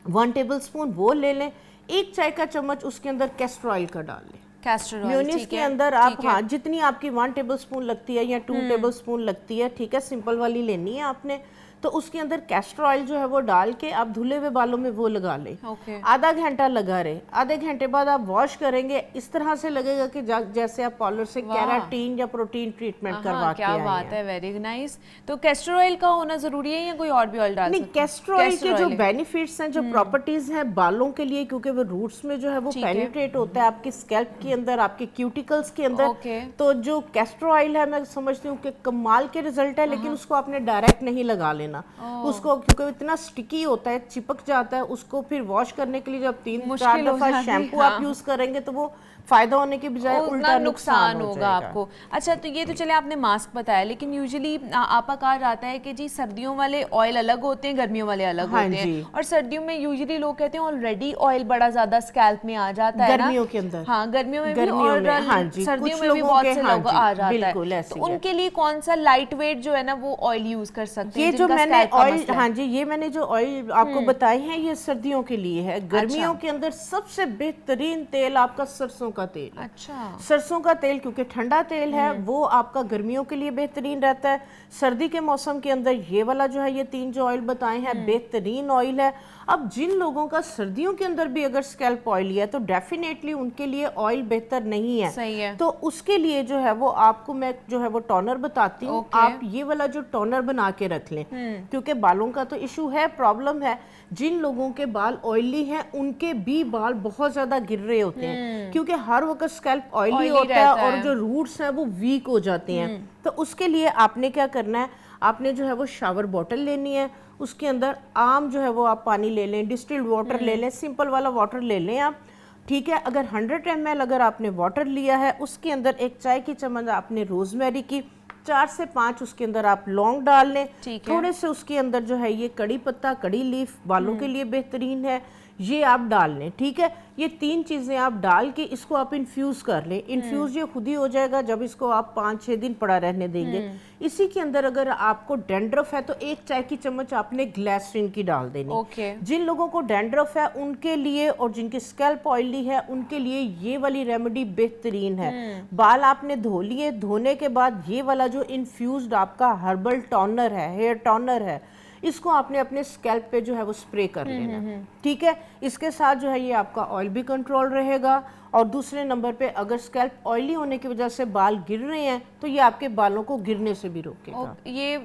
[SPEAKER 4] 1 टेबलस्पून वो ले लें, 1 चाय का चम्मच उसके अंदर कैस्टर ऑयल का डाल लें,
[SPEAKER 1] कैस्टर ऑयल,
[SPEAKER 4] म्योनीस
[SPEAKER 1] ठीक
[SPEAKER 4] के
[SPEAKER 1] है,
[SPEAKER 4] अंदर आप
[SPEAKER 1] ठीक है।
[SPEAKER 4] हाँ जितनी आपकी 1 टेबलस्पून लगती है या 2 टेबलस्पून लगती है, ठीक है, सिंपल वाली लेनी है आपने। तो उसके अंदर कैस्टर ऑयल जो है वो डाल के आप धुले हुए बालों में वो लगा लें।
[SPEAKER 1] ओके।
[SPEAKER 4] आधा घंटा लगा रहे, आधे घंटे बाद आप वॉश करेंगे, इस तरह से लगेगा कि जैसे आप पार्लर से केराटिन या प्रोटीन ट्रीटमेंट करवा के
[SPEAKER 1] क्या
[SPEAKER 4] आए
[SPEAKER 1] बात
[SPEAKER 4] हैं।
[SPEAKER 1] है, वेरी नाइस। तो कैस्टर ऑयल का होना जरूरी है या कोई और भी ऑयल डाल
[SPEAKER 4] नहीं,
[SPEAKER 1] सकते हैं?
[SPEAKER 4] कैस्टर ऑयल
[SPEAKER 1] कैस्टर
[SPEAKER 4] के जो
[SPEAKER 1] ऑयल है।
[SPEAKER 4] बेनिफिट्स हैं, जो प्रॉपर्टीज हैं बालों के लिए, क्योंकि वो रूट्स में जो है वो
[SPEAKER 1] ठीक है।
[SPEAKER 4] पेनिट्रेट होता है आपकी स्कैल्प के अंदर, आपके क्यूटिकल्स के अंदर।
[SPEAKER 1] ओके।
[SPEAKER 4] तो जो कैस्टर ऑयल है, मैं समझती हूँ कि कमाल के रिजल्ट है, लेकिन उसको आपने डायरेक्ट नहीं लगा लेना उसको, क्योंकि इतना स्टिकी होता है, चिपक जाता है। उसको फिर वॉश करने के लिए जब 3-4
[SPEAKER 1] मुश्किल हो
[SPEAKER 4] दफा
[SPEAKER 1] जाती है,
[SPEAKER 4] शैम्पू
[SPEAKER 1] हाँ।
[SPEAKER 4] आप यूज करेंगे तो वो फायदा होने के बजाय
[SPEAKER 1] उतना
[SPEAKER 4] उल्टा
[SPEAKER 1] नुकसान
[SPEAKER 4] हो
[SPEAKER 1] होगा
[SPEAKER 4] जाएगा।
[SPEAKER 1] आपको। अच्छा, तो ये तो चले आपने मास्क बताया, लेकिन यूजुअली आपा कहा जाता है कि जी सर्दियों वाले ऑयल अलग होते हैं, गर्मियों वाले अलग
[SPEAKER 4] हाँ
[SPEAKER 1] होते
[SPEAKER 4] जी।
[SPEAKER 1] हैं। और सर्दियों में यूजुअली लोग कहते हैं ऑलरेडी ऑयल बड़ा ज्यादा स्कैल्प में आ जाता है ना,
[SPEAKER 4] गर्मियों के अंदर।
[SPEAKER 1] हाँ गर्मियों में भी,
[SPEAKER 4] गर्मियों
[SPEAKER 1] और
[SPEAKER 4] में, हाँ जी,
[SPEAKER 1] सर्दियों
[SPEAKER 4] कुछ
[SPEAKER 1] में भी
[SPEAKER 4] लोगों
[SPEAKER 1] बहुत
[SPEAKER 4] के,
[SPEAKER 1] से
[SPEAKER 4] हाँ
[SPEAKER 1] लोग
[SPEAKER 4] जी,
[SPEAKER 1] आ जाता
[SPEAKER 4] बिल्कुल
[SPEAKER 1] है।
[SPEAKER 4] ऐसे
[SPEAKER 1] तो
[SPEAKER 4] ही है।
[SPEAKER 1] उनके लिए कौन सा लाइट वेट जो है ना वो ऑयल यूज कर सकते हैं?
[SPEAKER 4] ये जो
[SPEAKER 1] जिनका
[SPEAKER 4] मैंने
[SPEAKER 1] scalp का
[SPEAKER 4] ऑयल,
[SPEAKER 1] मसला है?
[SPEAKER 4] हाँ जी, ये मैंने जो ऑयल आपको बताए हैं ये सर्दियों के लिए है। गर्मियों
[SPEAKER 1] अच्छा।
[SPEAKER 4] के अंदर सबसे बेहतरीन तेल आपका सरसों का तेल है।
[SPEAKER 1] अच्छा,
[SPEAKER 4] सरसों का तेल क्योंकि ठंडा तेल है, वो आपका गर्मियों के लिए बेहतरीन रहता है। सर्दी के मौसम के अंदर ये वाला जो है, ये 3 जो ऑयल बताए हैं बेहतरीन ऑयल है। अब जिन लोगों का सर्दियों के अंदर भी अगर स्कैल्प ऑयली है तो डेफिनेटली उनके लिए ऑयल बेहतर नहीं है।
[SPEAKER 1] सही है।
[SPEAKER 4] तो उसके लिए जो है वो आपको मैं जो है वो टोनर बताती हूँ।
[SPEAKER 1] ओके।
[SPEAKER 4] आप ये वाला जो टोनर बना के रख लें, क्योंकि बालों का तो इशू है, प्रॉब्लम है। जिन लोगों के बाल ऑयली हैं उनके भी बाल बहुत ज्यादा गिर रहे होते हैं, क्योंकि हर वक्त स्कैल्प ऑयली
[SPEAKER 1] Oily
[SPEAKER 4] होता है
[SPEAKER 1] रहता
[SPEAKER 4] और
[SPEAKER 1] है।
[SPEAKER 4] जो रूट्स हैं वो वीक हो जाते हैं। तो उसके लिए आपने क्या करना है, आपने जो है वो शावर बॉटल लेनी है, उसके अंदर आम जो है वो आप पानी ले लें, डिस्टिल्ड वाटर ले लें, सिंपल वाला वाटर ले लें आप, ठीक है। अगर 100 ml अगर आपने वाटर लिया है, उसके अंदर 1 चाय की चम्मच आपने रोजमेरी की, 4 से 5 उसके अंदर आप लौंग डाल लें,
[SPEAKER 1] ठीक है।
[SPEAKER 4] थोड़े से उसके अंदर जो है ये कड़ी पत्ता, कड़ी लीफ बालों के लिए बेहतरीन है, ये आप डाल लें, ठीक है। ये 3 चीज़ें आप डाल के इसको आप इन्फ्यूज़ कर लें। इन्फ्यूज़ ये खुद ही हो जाएगा जब इसको आप 5-6 दिन पड़ा रहने देंगे। इसी के अंदर अगर आपको डैंड्रफ है तो 1 चाय की चम्मच आपने ग्लिसरीन की डाल देनी।
[SPEAKER 1] ओके।
[SPEAKER 4] जिन लोगों को डैंड्रफ है उनके लिए और जिनकी स्कैल्प ऑयली है उनके लिए ये वाली रेमेडी बेहतरीन है। बाल आपने धो लिए, धोने के बाद ये वाला जो इन्फ्यूज्ड आपका हर्बल टोनर है, हेयर टोनर है, इसको आपने अपने स्कैल्प पे जो है वो स्प्रे कर लेना, ठीक है। इसके साथ जो है ये आपका ऑयल भी कंट्रोल रहेगा, और दूसरे नंबर पे अगर स्कैल्प ऑयली होने की वजह से बाल गिर रहे हैं तो ये आपके बालों को गिरने से भी रोकेगा।
[SPEAKER 1] ये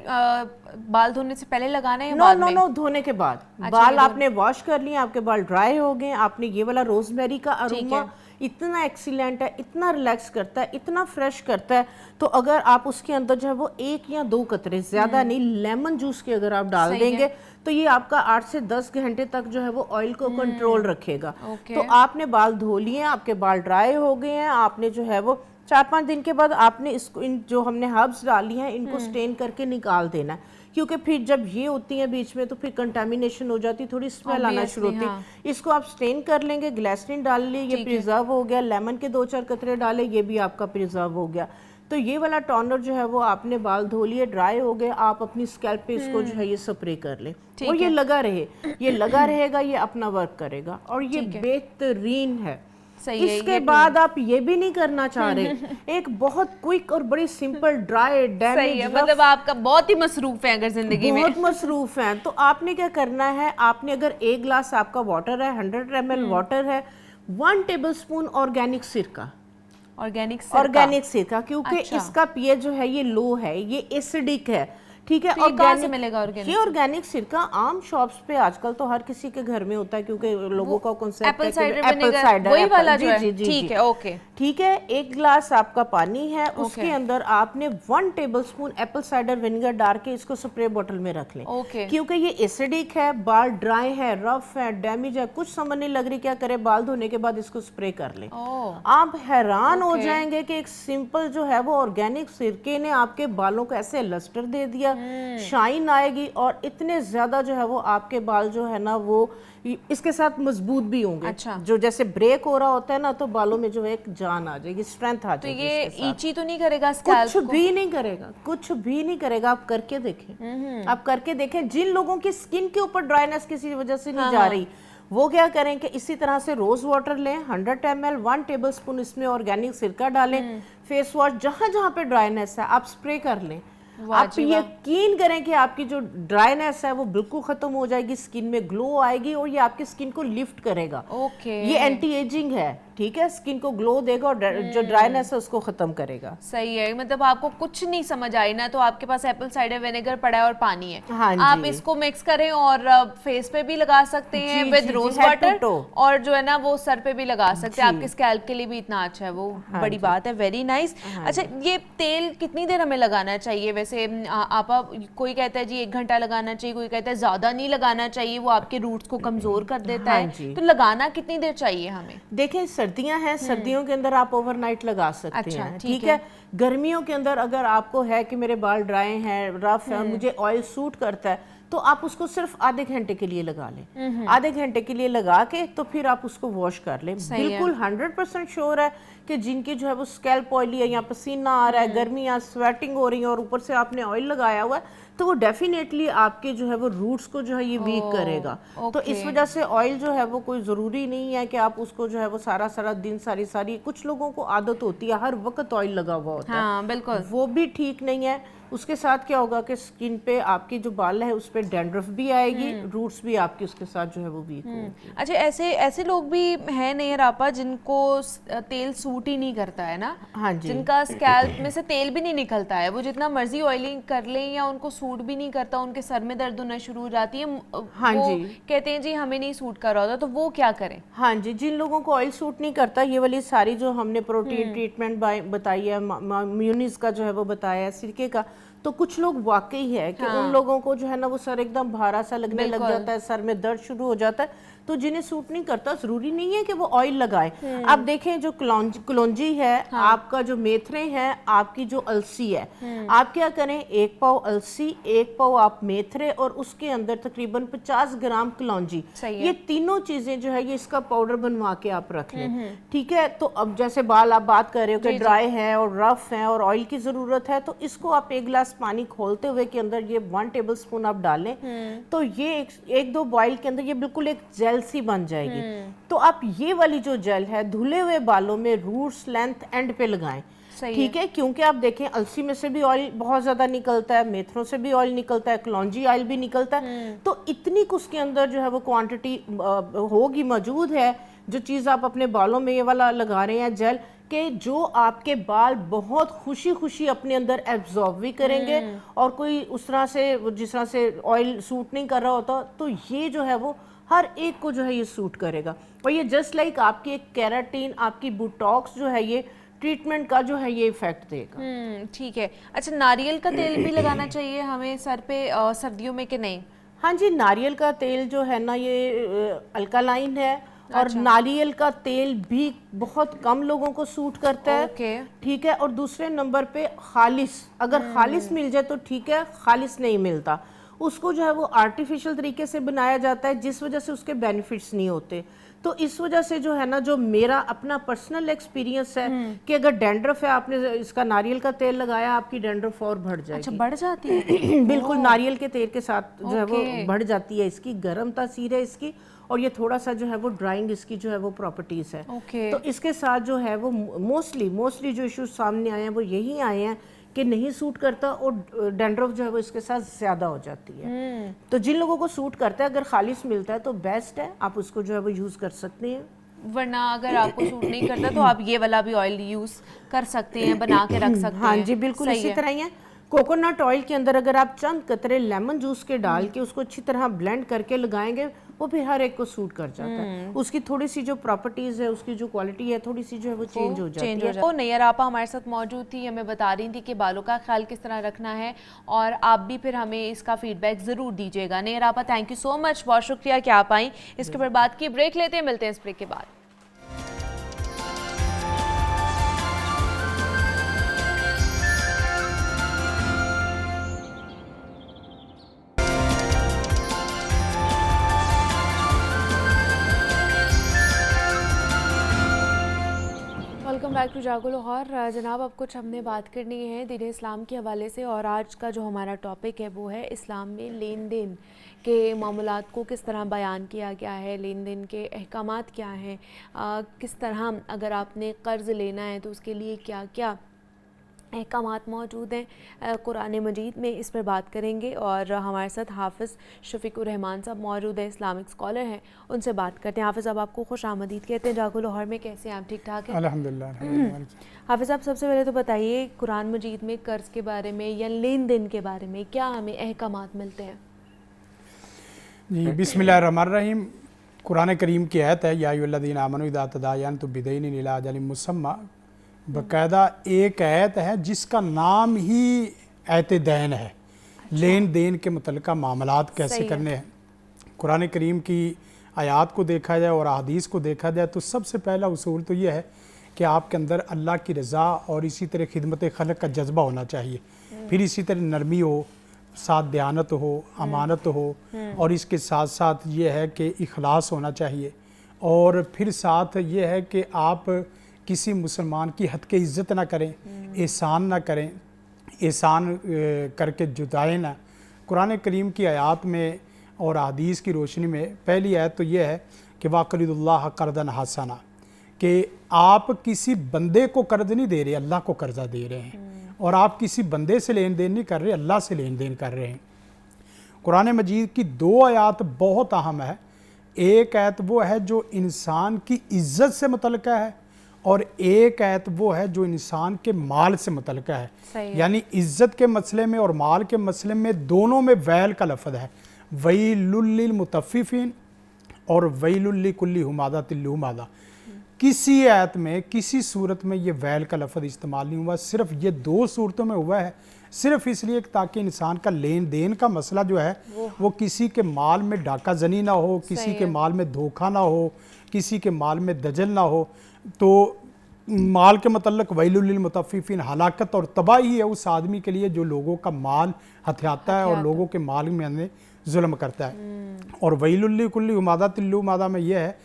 [SPEAKER 1] बाल धोने से पहले लगाना है या
[SPEAKER 4] नो
[SPEAKER 1] बाद
[SPEAKER 4] नो
[SPEAKER 1] में?
[SPEAKER 4] नो, धोने के बाद।
[SPEAKER 1] अच्छा,
[SPEAKER 4] बाल
[SPEAKER 1] ये
[SPEAKER 4] आपने वॉश कर लिए, आपके बाल ड्राई हो गए, आपने ये वाला रोजमेरी का अरोमा इतना एक्सीलेंट है, इतना रिलैक्स करता है, इतना फ्रेश करता है। तो अगर आप उसके अंदर जो है वो 1 या 2 कतरे, ज्यादा नहीं, लेमन जूस के अगर आप डाल
[SPEAKER 1] सही
[SPEAKER 4] देंगे तो ये आपका 8 से 10 घंटे तक जो है वो ऑयल को कंट्रोल रखेगा।
[SPEAKER 1] ओके।
[SPEAKER 4] तो आपने बाल धो लिए, आपके बाल ड्राई हो गए हैं, आपने जो है वो 4-5 दिन के बाद आपने इसको, इन जो हमने हर्ब्स डाली हैं इनको स्टेन करके निकाल देना है, क्योंकि फिर जब ये होती हैं बीच में तो फिर कंटामिनेशन हो जाती, थोड़ी स्मेल आना शुरू होती है।
[SPEAKER 1] हाँ।
[SPEAKER 4] इसको आप स्टेन कर लेंगे, ग्लिसरीन डाल लिए, ये प्रिजर्व हो गया, लेमन के 2-4 कतरे डाले, ये भी आपका प्रिजर्व हो गया। तो ये वाला टोनर जो है वो आपने बाल धो लिए, ड्राई हो गए, आप अपनी स्कैल्प पे इसको जो है ये स्प्रे कर ले, और ये लगा रहे, ये लगा रहेगा, ये अपना वर्क करेगा, और ये बेहतरीन है।
[SPEAKER 1] सही है।
[SPEAKER 4] इसके बाद आप ये भी नहीं करना चाह रहे, एक बहुत क्विक और बड़ी सिंपल ड्राई
[SPEAKER 1] सही
[SPEAKER 4] डैमेज,
[SPEAKER 1] है, मतलब आपका बहुत ही मसरूफ है अगर जिंदगी में।
[SPEAKER 4] बहुत मसरूफ हैं, तो आपने क्या करना है, आपने अगर 1 गिलास आपका वाटर है, 100 ml वाटर है, 1 टेबलस्पून ऑर्गेनिक सिरका, ऑर्गेनिक सिरका, क्योंकि
[SPEAKER 1] अच्छा।
[SPEAKER 4] इसका पीएच जो है ये लो है, ये एसिडिक है, ठीक है।
[SPEAKER 1] तो ये कहाँ से मिलेगा organic
[SPEAKER 4] ये ऑर्गेनिक सिरका आम शॉप्स पे आजकल तो हर किसी के घर में होता है, क्योंकि लोगों का कॉन्सेप्ट
[SPEAKER 1] एप्पल
[SPEAKER 4] है
[SPEAKER 1] साइडर
[SPEAKER 4] कि एप्पल साइडर,
[SPEAKER 1] वही वाला
[SPEAKER 4] जी
[SPEAKER 1] जो है,
[SPEAKER 4] जी जी
[SPEAKER 1] ठीक
[SPEAKER 4] जी।
[SPEAKER 1] है, ओके।
[SPEAKER 4] ठीक है, 1 गिलास आपका पानी है, उसके अंदर आपने 1 टेबलस्पून एप्पल साइडर विनेगर डाल के इसको स्प्रे बोतल में रख लें,
[SPEAKER 1] ओके।
[SPEAKER 4] क्योंकि ये एसिडिक है, बाल ड्राई है, रफ है, डैमेज है, कुछ समझ नहीं लग रही क्या करे, बाल धोने के बाद इसको स्प्रे कर लें। आप हैरान हो जाएंगे कि एक सिंपल जो है वो ऑर्गेनिक सिरके ने आपके बालों को ऐसे लस्टर दे दिया, शाइन आएगी, और इतने ज्यादा जो है वो आपके बाल जो है ना वो इसके साथ मजबूत भी होंगे।
[SPEAKER 1] अच्छा।
[SPEAKER 4] जो जैसे ब्रेक हो रहा होता है ना, तो बालों में जो है एक जान आ जाएगी, स्ट्रेंथ आ
[SPEAKER 1] तो
[SPEAKER 4] जाएगी।
[SPEAKER 1] ये
[SPEAKER 4] इसके साथ।
[SPEAKER 1] ईची तो नहीं करेगा स्कैल्प
[SPEAKER 4] कुछ भी नहीं करेगा, कुछ भी नहीं करेगा, आप करके देखें, आप करके देखें। जिन लोगों की स्किन के ऊपर ड्राइनेस किसी वजह से नहीं जा रही, वो क्या करें कि इसी तरह से रोज़ वाटर लें 100 ml, 1 टेबलस्पून इसमें ऑर्गेनिक सिरका डालें, फेस वॉश जहाँ जहाँ पे ड्राइनेस है आप स्प्रे कर लें। आप यकीन करें कि आपकी जो ड्राइनेस है वो बिल्कुल खत्म हो जाएगी, स्किन में ग्लो आएगी और ये आपकी स्किन को लिफ्ट करेगा। ये एंटी एजिंग है, ठीक है, स्किन को ग्लो देगा और जो ड्राइनेस है उसको खत्म करेगा।
[SPEAKER 1] सही है, मतलब आपको कुछ नहीं समझ आई ना तो आपके पास एप्पल साइडर विनेगर पड़ा है और पानी है,
[SPEAKER 4] हाँ
[SPEAKER 1] आप इसको मिक्स करें और फेस पे भी लगा सकते हैं विद रोज वाटर, और जो है ना वो सर पे भी लगा सकते हैं, आपके स्कैल्प के लिए भी इतना अच्छा है वो। बड़ी बात है, वेरी नाइस। अच्छा, ये तेल कितनी देर हमें लगाना चाहिए वैसे? आपा कोई कहता है जी 1 घंटा लगाना चाहिए, कोई कहता है ज्यादा नहीं लगाना चाहिए, वो आपके रूट्स को कमजोर कर देता है, तो लगाना कितनी देर चाहिए हमें?
[SPEAKER 4] देखिए सर्दियां हैं, सर्दियों के अंदर आप ओवरनाइट लगा सकते हैं, ठीक है। गर्मियों के अंदर अगर आपको है कि मेरे बाल ड्राई हैं, रफ है और मुझे ऑयल सूट करता है, तो आप उसको सिर्फ आधे घंटे के लिए लगा लें। आधे घंटे के लिए लगा के तो फिर आप उसको वॉश कर लें। बिल्कुल 100% श्योर है कि जिनकी जो है वो स्कैल्प ऑयली है या पसीना आ रहा है, गर्मी या स्वेटिंग हो रही है और ऊपर से आपने ऑयल लगाया हुआ है, तो वो डेफिनेटली आपके जो है वो रूट्स को जो है ये वीक करेगा। तो इस वजह से ऑयल जो है वो कोई ज़रूरी नहीं है कि आप उसको जो है वो सारा सारा दिन सारी कुछ लोगों को आदत होती है हर वक्त ऑयल लगा हुआ होता है।
[SPEAKER 1] हाँ, बिल्कुल,
[SPEAKER 4] वो भी ठीक नहीं है। उसके साथ क्या होगा कि स्किन पे आपकी जो बाल है उस पे डैंड्रफ भी आएगी, रूट्स भी आपकी उसके साथ जो है वो वीक होगी।
[SPEAKER 1] अच्छा, ऐसे लोग भी हैं नेहर आपा जिनको तेल सूट ही नहीं करता है ना?
[SPEAKER 4] हाँ जी,
[SPEAKER 1] जिनका स्कैल्प में से तेल भी नहीं निकलता है, वो जितना मर्जी ऑयलिंग कर लें या उनको सूट भी नहीं करता, उनके सर में दर्द होना शुरू हो जाती है,
[SPEAKER 4] हाँ
[SPEAKER 1] वो
[SPEAKER 4] जी,
[SPEAKER 1] कहते हैं जी हमें नहीं सूट कर रहा होता, तो वो क्या करें?
[SPEAKER 4] हाँ जी, जिन लोगों को ऑयल सूट नहीं करता, ये वाली सारी जो हमने प्रोटीन ट्रीटमेंट बताई है, म्यूनिस का जो है वो बताया है, सिरके का, तो कुछ लोग वाकई है कि उन लोगों को जो है ना वो सर एकदम भारा सा लगने लग जाता है, सर में दर्द शुरू हो जाता है, तो जिन्हें सूट नहीं करता जरूरी नहीं है कि वो ऑयल लगाए। आप देखें जो कलौंजी है, आपका जो मेथरे हैं, आपकी जो अलसी है, आप क्या करें 1 पाव अलसी, 1 पाव आप मेथरे और उसके अंदर तकरीबन 50 ग्राम कलौंजी, ये तीनों चीजें जो है ये इसका पाउडर बनवा के आप रख लें, ठीक है। तो अब जैसे बाल आप बात कर रहे हो कि ड्राई है और रफ है और ऑयल की जरूरत है, तो इसको आप 1 गिलास पानी खोलते हुए के अंदर ये 1 टेबलस्पून आप डालें, तो ये 1-2 बॉयल के अंदर ये बिल्कुल एक जेल सी बन जाएगी। तो आप ये वाली जो जेल है धुले हुए बालों में रूट्स लेंथ एंड पे लगाएं, ठीक है, क्योंकि आप देखें अलसी में से भी ऑयल बहुत ज्यादा निकलता है, मेथरों से भी ऑयल निकलता है, कलौंजी ऑयल भी निकलता है, तो इतनी उसके अंदर जो है वो क्वांटिटी होगी, मौजूद है, जो चीज आप अपने बालों में ये वाला लगा रहे हैं जेल, कि जो आपके बाल बहुत खुशी खुशी अपने अंदर एब्जॉर्ब भी करेंगे और कोई उस तरह से जिस तरह से ऑयल सूट नहीं कर रहा होता, तो ये जो है वो हर एक को जो है ये सूट करेगा। और ये जस्ट लाइक आपकी एक केराटिन, आपकी बोटॉक्स जो है ये ट्रीटमेंट का जो है ये इफेक्ट देगा।
[SPEAKER 1] ठीक है। अच्छा, नारियल का तेल भी लगाना चाहिए हमें सर पे सर्दियों में कि नहीं?
[SPEAKER 4] हाँ जी, नारियल का तेल जो है ना ये अल्कालाइन है और नारियल का तेल भी बहुत कम लोगों को सूट करता है, ठीक है। और दूसरे नंबर पे खालिस, अगर खालिस मिल जाए तो ठीक है, खालिस नहीं मिलता उसको जो है वो आर्टिफिशियल तरीके से बनाया जाता है, जिस वजह से उसके बेनिफिट्स नहीं होते। तो इस वजह से जो है ना, जो मेरा अपना पर्सनल एक्सपीरियंस है कि अगर डैंड्रफ है, आपने इसका नारियल का तेल लगाया, आपकी डैंड्रफ और बढ़ जाएगी।
[SPEAKER 1] अच्छा, बढ़ जाती है?
[SPEAKER 4] बिल्कुल, नारियल के तेल के साथ जो है वो बढ़ जाती है, इसकी गर्म तासीर है इसकी, और ये थोड़ा सा जो है वो ड्राइंग इसकी जो है वो प्रॉपर्टीज है। तो इसके साथ जो है वो मोस्टली जो इश्यूज सामने आए हैं वो यही आए हैं कि नहीं सूट करता और डैंड्रफ जो है वो इसके साथ ज़्यादा हो जाती है। तो जिन लोगों को सूट करता है, अगर खालिस मिलता है तो बेस्ट है, आप उसको जो है वो यूज़ कर सकते हैं,
[SPEAKER 1] वरना अगर आपको सूट नहीं करता तो आप ये वाला भी ऑयल यूज़ कर सकते हैं, बना के रख सकते हैं।
[SPEAKER 4] हाँ जी, बिल्कुल इसी तरह ही है। कोकोनट ऑयल के अंदर अगर आप चंद कतरे लेमन जूस के डाल के उसको अच्छी तरह ब्लेंड करके लगाएंगे, वो भी हर एक को सूट कर जाता है। उसकी थोड़ी सी जो प्रॉपर्टीज है, उसकी जो क्वालिटी है, थोड़ी सी जो है वो चेंज हो जाती है।
[SPEAKER 1] तो नेहर आपा हमारे साथ मौजूद थी, हमें बता रही थी कि बालों का ख्याल किस तरह रखना है, और आप भी फिर हमें इसका फीडबैक ज़रूर दीजिएगा। नेहर आपा, थैंक यू सो मच, बहुत शुक्रिया कि आप आई। इसके ऊपर बात की, ब्रेक लेते हैं, मिलते हैं इस ब्रेक के बाद। वेलकम बैक टू जागो लाहौर। जनाब, अब कुछ हमने बात करनी है दीन इस्लाम के हवाले से, और आज का जो हमारा टॉपिक है वो है इस्लाम में लेन देन के मामलात को किस तरह बयान किया गया है, लेन देन के अहकामात क्या हैं, किस तरह अगर आपने कर्ज़ लेना है तो उसके लिए क्या क्या अहकामात मौजूद हैं कुरान मजीद में, इस पर बात करेंगे। और हमारे साथ हाफ़िज़ शफ़ीकुर रहमान साहब मौजूद हैं, इस्लामिक स्कॉलर हैं, उनसे बात करते हैं। हाफ़िज़ साहब आपको खुश आमदीद कहते हैं जागो लाहौर में, कैसे हैं आप? ठीक ठाक हैं
[SPEAKER 5] अल्हम्दुलिल्लाह।
[SPEAKER 1] हाफ़िज़ साहब सबसे पहले तो बताइए कुरान मजीद में कर्ज़ के बारे में या लेन देन के बारे में क्या हमें अहकामात मिलते हैं?
[SPEAKER 5] जी, बिस्मिल्लाहिर्रहमानिर्रहीम। कुरान करीम की आयत है, या अय्युहल्लज़ीना आमनू इज़ा तदायनतुम बिदैनिन इला अजलिन मुसम्मा। बाकायदा एक आयत है जिसका नाम ही आयत दैन है। लेन देन के मुतल्लिक़ मामलात कैसे करने हैं। कुरान करीम की आयात को देखा जाए और अहादीस को देखा जाए तो सबसे पहला उसूल तो ये है कि आपके अंदर अल्लाह की रज़ा और इसी तरह खिदमत खल्क़ का जज्बा होना चाहिए। फिर इसी तरह नरमी हो, साथ दयानत हो, अमानत हो, और इसके साथ साथ ये है कि इखलास होना चाहिए। और फिर साथ ये है कि आप किसी मुसलमान की हद के इज़्ज़त ना करें, एहसान ना करें, एहसान करके जुदाएं ना। कुरान करीम की आयत में और हदीस की रोशनी में पहली आयत तो ये है कि वाक़रिदुल्लाह कर्दन हसना, कि आप किसी बंदे को कर्ज नहीं दे रहे, अल्लाह को कर्जा दे रहे हैं। और आप किसी बंदे से लेन देन नहीं कर रहे, अल्लाह से लेन देन कर रहे हैं। कुरान मजीद की दो आयत बहुत अहम है। एक आयत वो है जो इंसान की इज़्ज़त से मुतल्लिक़ है, और एक आयत वो है जो इंसान के माल से मुतल्लिक़ है। यानी इज़्ज़त के मसले में और माल के मसले में दोनों में वैल का लफ्ज़ है। वैलुल लिल मुतफ़्फ़िफ़ीन और वैलुल लिकुल्लि हुमाज़तिन लुमाज़ा। किसी आयत में किसी सूरत में ये वैल का लफ्ज़ इस्तेमाल नहीं हुआ, सिर्फ ये दो सूरतों में हुआ है, सिर्फ इसलिए ताकि इंसान का लेन देन का मसला जो है वो किसी के माल में डाका जनी ना हो, किसी के माल में धोखा ना हो, किसी के माल में दजल ना हो। तो माल के मतलब वैलुल लिल मुतफ़्फ़िफ़ीन, हलाकत और तबाही है उस आदमी के लिए जो लोगों का माल हथियाता है और लोगों के माल में जुल्म करता है। और वैलुल लिकुल्लि हुमाज़तिन लुमाज़ा में यह है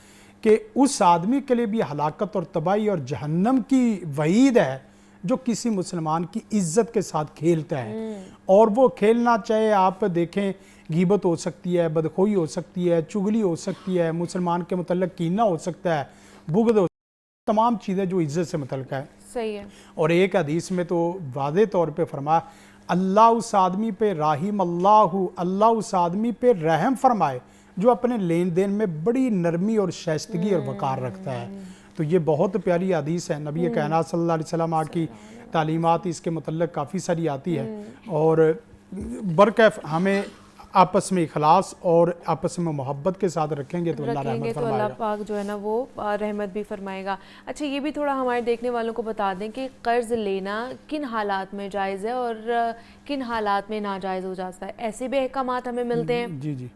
[SPEAKER 5] कि उस आदमी के लिए भी हलाकत और तबाही और जहन्नम की वईद है जो किसी मुसलमान की इज्जत के साथ खेलता है। और वो खेलना चाहे आप देखें, गीबत हो सकती है, बदखोई हो सकती है, चुगली हो सकती है, मुसलमान के मुतल्लिक़ कीना हो सकता है, बुग़्ज़ हो, तमाम चीज़ें जो इज्जत से मुतल्लिक़ है।
[SPEAKER 1] सही है।
[SPEAKER 5] और एक हदीस में तो वाज़े तौर पे फरमाया, अल्लाह उस आदमी पे राहिम अल्लाहु, अल्लाह उस आदमी पे रहम फरमाए जो अपने लेन देन में बड़ी नरमी और शाइस्तगी और वक़ार रखता है। तो ये बहुत प्यारी हदीस है। नबी कायनात सल्लल्लाहु अलैहि वसल्लम की तालीमात इसके मतलब काफ़ी सारी आती है। और बरकैफ हमें आपस में इखलास और आपस में मोहब्बत के साथ रखेंगे तो अल्लाह रहमत फरमाएगा।
[SPEAKER 1] अल्लाह पाक जो है ना वो रहमत भी फरमाएगा। अच्छा, ये भी थोड़ा हमारे देखने वालों को बता दें कि कर्ज़ लेना किन हालात में जायज़ है और किन हालात में नाजायज़ हो जाता है, ऐसे भी अहकामात हमें मिलते हैं।
[SPEAKER 5] जी जी,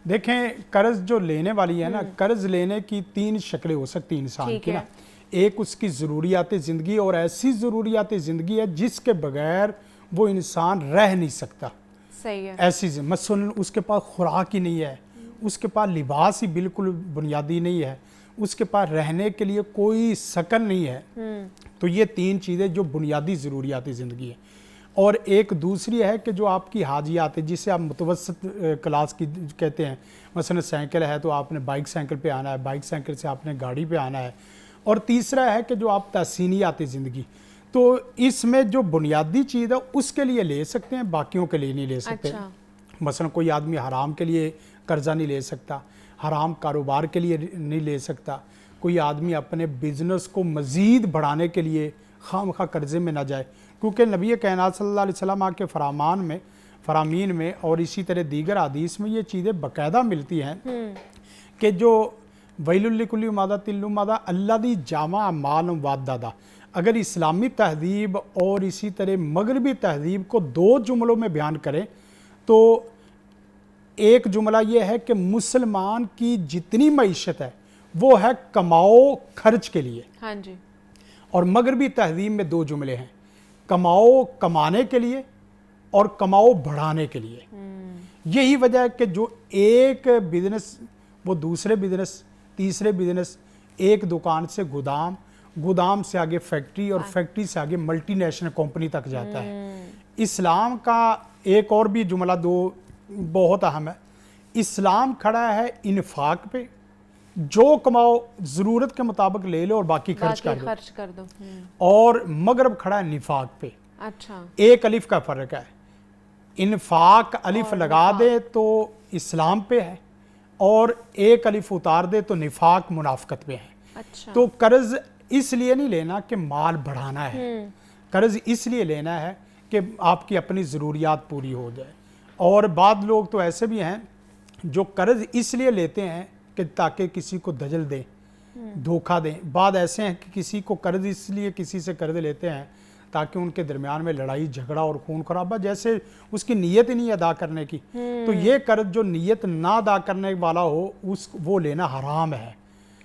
[SPEAKER 5] देखें कर्ज़ जो लेने वाली है ना, कर्ज़ लेने की तीन शक्लें हो सकती हैं इंसान की ना। एक उसकी ज़रूरियात ज़िंदगी, और ऐसी ज़रूरियात ज़िंदगी है जिसके बगैर वो इंसान रह नहीं सकता।
[SPEAKER 1] सही है।
[SPEAKER 5] ऐसी मसलन उसके पास खुराक ही नहीं है, उसके पास लिबास ही बिल्कुल बुनियादी नहीं है, उसके पास रहने के लिए कोई सकन नहीं है। तो ये तीन चीज़ें जो बुनियादी ज़रूरियात ज़िंदगी है। और एक दूसरी है कि जो आपकी हाजियात है, जिसे आप मुतवसत क्लास की कहते हैं। मसलन साइकिल है तो आपने बाइक साइकिल पे आना है, बाइक साइकिल से आपने गाड़ी पे आना है। और तीसरा है कि जो आप तहसीनियात ज़िंदगी, तो इसमें जो बुनियादी चीज़ है उसके लिए ले सकते हैं, बाकियों के लिए नहीं ले सकते।
[SPEAKER 1] अच्छा।
[SPEAKER 5] मसलन कोई आदमी हराम के लिए कर्जा नहीं ले सकता, हराम कारोबार के लिए नहीं ले सकता। कोई आदमी अपने बिजनेस को मज़ीद बढ़ाने के लिए खामखा कर्जे में ना जाए, क्योंकि नबी कायनात सल्लल्लाहु अलैहि वसल्लम के फरामीन में और इसी तरह दीगर हदीस में ये चीज़ें बाकायदा मिलती हैं कि जो वैलुल लिकुल्लि हुमाज़तिन लुमाज़ा अल्लज़ी जामा माल वादादा। अगर इस्लामी तहज़ीब और इसी तरह मगरबी तहज़ीब को दो जुमलों में बयान करें तो एक जुमला ये है कि मुसलमान की जितनी मईशत है वो है कमाओ खर्च के लिए।
[SPEAKER 1] हाँ जी।
[SPEAKER 5] और मगरबी तहज़ीब में दो जुमले हैं, कमाओ कमाने के लिए और कमाओ बढ़ाने के लिए। यही वजह है कि जो एक बिजनेस वो दूसरे बिजनेस, तीसरे बिजनेस, एक दुकान से गुदाम, गुदाम से आगे फैक्ट्री और फैक्ट्री से आगे मल्टीनेशनल कंपनी तक जाता है। इस्लाम का एक और भी जुमला दो बहुत अहम है इस्लाम खड़ा है इन्फाक पे, जो कमाओ ज़रूरत के मुताबिक ले लो और बाकी खर्च कर दो। और मगरब खड़ा है निफाक पे।
[SPEAKER 1] अच्छा,
[SPEAKER 5] एक अलिफ का फ़र्क है, इन्फाक अलिफ लगा दे तो इस्लाम पे है, और एक अलिफ उतार दे तो निफाक मुनाफकत पे है।
[SPEAKER 1] अच्छा,
[SPEAKER 5] तो कर्ज इसलिए नहीं लेना कि माल बढ़ाना है, कर्ज इसलिए लेना है कि आपकी अपनी ज़रूरियात पूरी हो जाए। और बाद लोग तो ऐसे भी हैं जो कर्ज इसलिए लेते हैं कि ताकि किसी को दजल दें, धोखा दें। बाद ऐसे हैं कि किसी को कर्ज इसलिए किसी से कर्ज लेते हैं ताकि उनके दरमियान में लड़ाई झगड़ा और खून खराबा, जैसे उसकी नीयत ही नहीं अदा करने की। तो ये कर्ज जो नीयत ना अदा करने वाला हो वो लेना हराम है।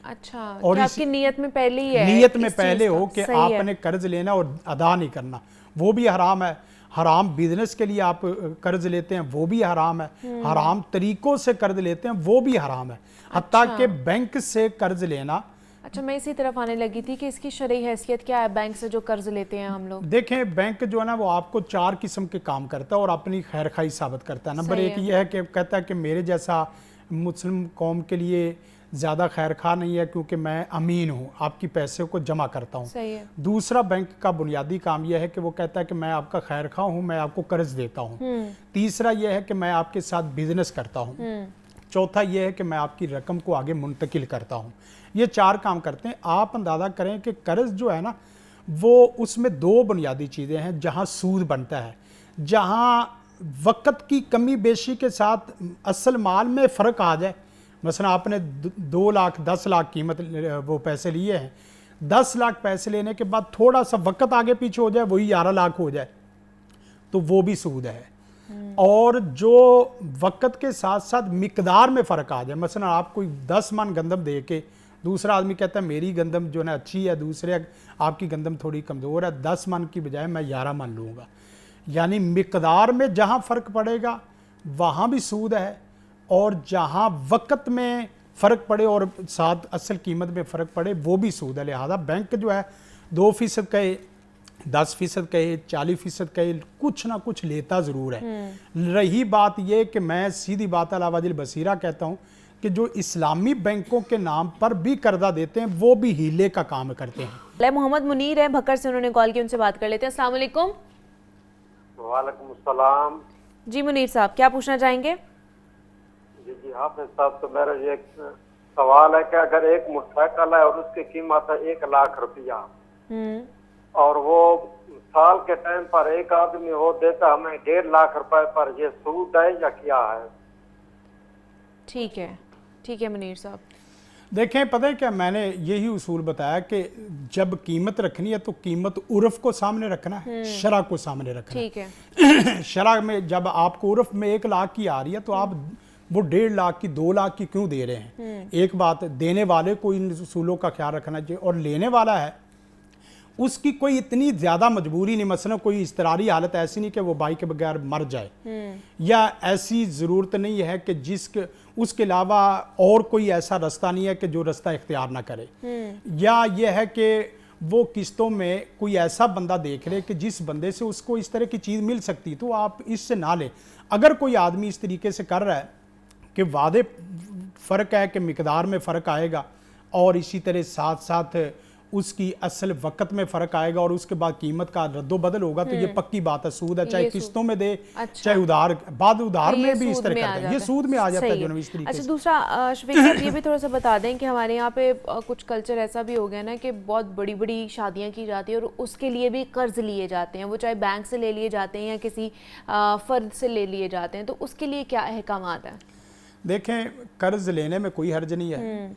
[SPEAKER 1] अच्छा,
[SPEAKER 5] और
[SPEAKER 1] कि आपकी नीयत में पहले ही है,
[SPEAKER 5] नीयत में
[SPEAKER 1] इस
[SPEAKER 5] पहले
[SPEAKER 1] चीज़ का।
[SPEAKER 5] हो कि
[SPEAKER 1] सही है।
[SPEAKER 5] आपने कर्ज लेना और अदा नहीं करना, वो भी हराम है। हराम बिजनेस के लिए आप कर्ज लेते हैं, वो भी हराम है। हराम तरीकों से कर्ज लेते हैं, वो भी हराम है। हत्ता कि बैंक से कर्ज लेना।
[SPEAKER 1] अच्छा, मैं इसी तरफ आने लगी थी कि इसकी शरई हैसियत क्या है बैंक से जो कर्ज लेते हैं हम लोग।
[SPEAKER 5] देखें, बैंक जो है ना वो आपको 4 किस्म के काम करता है और अपनी खैर खाई साबित करता है। नंबर 1 ये है कि कहता है कि मेरे जैसा मुस्लिम कौम के लिए ज़्यादा खैर खा नहीं है क्योंकि मैं अमीन हूँ, आपकी पैसे को जमा करता हूँ।
[SPEAKER 1] सही है।
[SPEAKER 5] दूसरा बैंक का बुनियादी काम यह है कि वो कहता है कि मैं आपका खैर खा हूँ, मैं आपको कर्ज देता हूँ। तीसरा यह है कि मैं आपके साथ बिजनेस करता हूँ। चौथा यह है कि मैं आपकी रकम को आगे मुंतकिल करता हूँ। ये 4 काम करते हैं। आप अंदाज़ा करें कि कर्ज जो है ना वो उसमें 2 बुनियादी चीज़ें हैं जहाँ सूद बनता है, जहाँ वक़्त की कमी बेशी के साथ असल माल में फ़र्क आ जाए। मसलन आपने 2 लाख 10 लाख कीमत वो पैसे लिए हैं, 10 लाख पैसे लेने के बाद थोड़ा सा वक़्त आगे पीछे हो जाए, वही 11 लाख हो जाए, तो वो भी सूद है। और जो वक़्त के साथ साथ मिकदार में फ़र्क आ जाए, मसलन आप कोई 10 मन गंदम दे के दूसरा आदमी कहता है मेरी गंदम जो है अच्छी है, दूसरे आपकी गंदम थोड़ी कमज़ोर है, 10 मन की बजाय मैं 11 मन लूँगा। यानी मिकदार में जहाँ फ़र्क पड़ेगा वहाँ भी सूद है, और जहाँ वक़्त में फ़र्क पड़े और साथ असल कीमत में फ़र्क पड़े वो भी सूद है। लिहाजा बैंक जो है 2% कहे, 10% कहे, 40% कहे, कुछ ना कुछ लेता ज़रूर है। रही बात ये कि मैं सीधी बात अला वजिल बसीरा कहता हूँ कि जो इस्लामी बैंकों के नाम पर भी कर्जा देते हैं वो भी हीले का काम करते हैं।
[SPEAKER 1] मोहम्मद मुनीर है भक्कर से, उन्होंने कॉल की, उनसे बात कर लेते हैं। अस्सलाम वालेकुम।
[SPEAKER 6] वालेकुम अस्सलाम।
[SPEAKER 1] जी मुनीर साहब, क्या पूछना चाहेंगे?
[SPEAKER 6] जी हाफिज साहब, तो मेरा ये सवाल है कि अगर एक मोटरसाइकिल है और उसकी कीमत है 1 लाख रुपया, और वो साल के टाइम पर एक आदमी वो देता हमें 1.5 लाख रुपए पर, ये सूद है या क्या है?
[SPEAKER 1] ठीक है, ठीक है मुनीर साहब।
[SPEAKER 5] देखें, पता है क्या, मैंने यही उसूल बताया कि जब कीमत रखनी है तो कीमत उर्फ को सामने रखना है, शरा को सामने रखना है।
[SPEAKER 1] ठीक है।
[SPEAKER 5] शरा में जब आपको उर्फ में 1 लाख की आ रही है तो आप वो 1.5 लाख की 2 लाख की क्यों दे रहे हैं? एक बात, देने वाले को इन उसूलों का ख्याल रखना चाहिए, और लेने वाला है उसकी कोई इतनी ज़्यादा मजबूरी नहीं, मसलन कोई इस्तरारी हालत ऐसी नहीं कि वो बाइक के बगैर मर जाए, या ऐसी ज़रूरत नहीं है कि उसके अलावा और कोई ऐसा रास्ता नहीं है कि जो रास्ता इख्तियार ना करे, या यह है कि वो किस्तों में कोई ऐसा बंदा देख ले कि जिस बंदे से उसको इस तरह की चीज़ मिल सकती, तो आप इससे ना लें। अगर कोई आदमी इस तरीके से कर रहा है कि वादे फ़र्क है कि मिकदार में फ़र्क आएगा और इसी तरह साथ साथ उसकी असल वक़्त में फ़र्क आएगा और उसके बाद कीमत का रद्दो बदल होगा, तो ये पक्की बात है, सूद है, चाहे किस्तों में दे,
[SPEAKER 1] अच्छा।
[SPEAKER 5] चाहे उधार उधार में भी इस तरह करते हैं, ये सूद में आ जाता है जो इस तरीके से।
[SPEAKER 1] अच्छा, दूसरा शफीक साहब ये भी थोड़ा सा बता दें कि हमारे यहाँ पे कुछ कल्चर ऐसा भी हो गया ना कि बहुत बड़ी बड़ी शादियाँ की जाती है और उसके लिए भी कर्ज लिए जाते हैं, वो चाहे बैंक से ले लिए जाते हैं या किसी फ़र्द से ले लिए जाते हैं, तो उसके लिए क्या अहकामात है?
[SPEAKER 5] देखें, कर्ज लेने में कोई हर्ज नहीं है,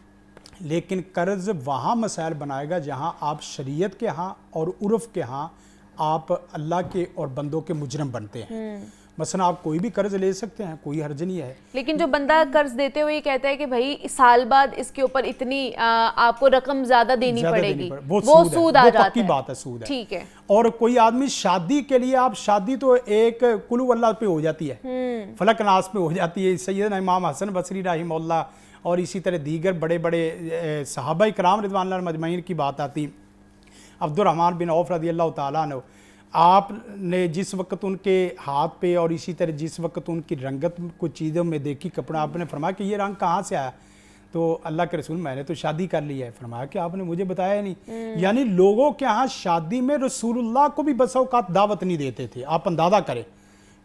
[SPEAKER 5] लेकिन कर्ज वहाँ मसाइल बनाएगा जहाँ आप शरीयत के यहाँ और उर्फ के यहाँ आप अल्लाह के और बंदों के मुजरम बनते हैं। मसलन आप कोई भी कर्ज ले सकते हैं, कोई हर्ज नहीं है,
[SPEAKER 1] लेकिन जो बंदा कर्ज देते हुए कहता है कि भाई साल बाद इसके ऊपर इतनी आपको रकम ज्यादा देनी पड़ेगी, वो सूद आ जाता है।
[SPEAKER 5] पक्की बात है, सूद है।
[SPEAKER 1] ठीक है।
[SPEAKER 5] और कोई आदमी शादी के लिए, आप शादी तो एक कुलु अल्लाह पे हो जाती है, फलक नास पे हो जाती है, सैयदना इमाम हसन बसरी रहमहुल्लाह और इसी तरह दीगर बड़े बड़े सहाबा इकराम रिज़वानुल्लाह मजमईन की बात आती, अब्दुर्रहमान बिन औफ रज़ी अल्लाह ताला अन्हु, आपने जिस वक्त उनके हाथ पे और इसी तरह जिस वक्त उनकी रंगत कुछ चीज़ों में देखी कपड़ा, आपने फरमाया कि ये रंग कहाँ से आया, तो अल्लाह के रसूल मैंने तो शादी कर ली है। फरमाया कि आपने मुझे बताया नहीं। यानी लोगों के यहाँ शादी में रसूलुल्लाह को भी बसा औकात दावत नहीं देते थे। आप अंदाजा करें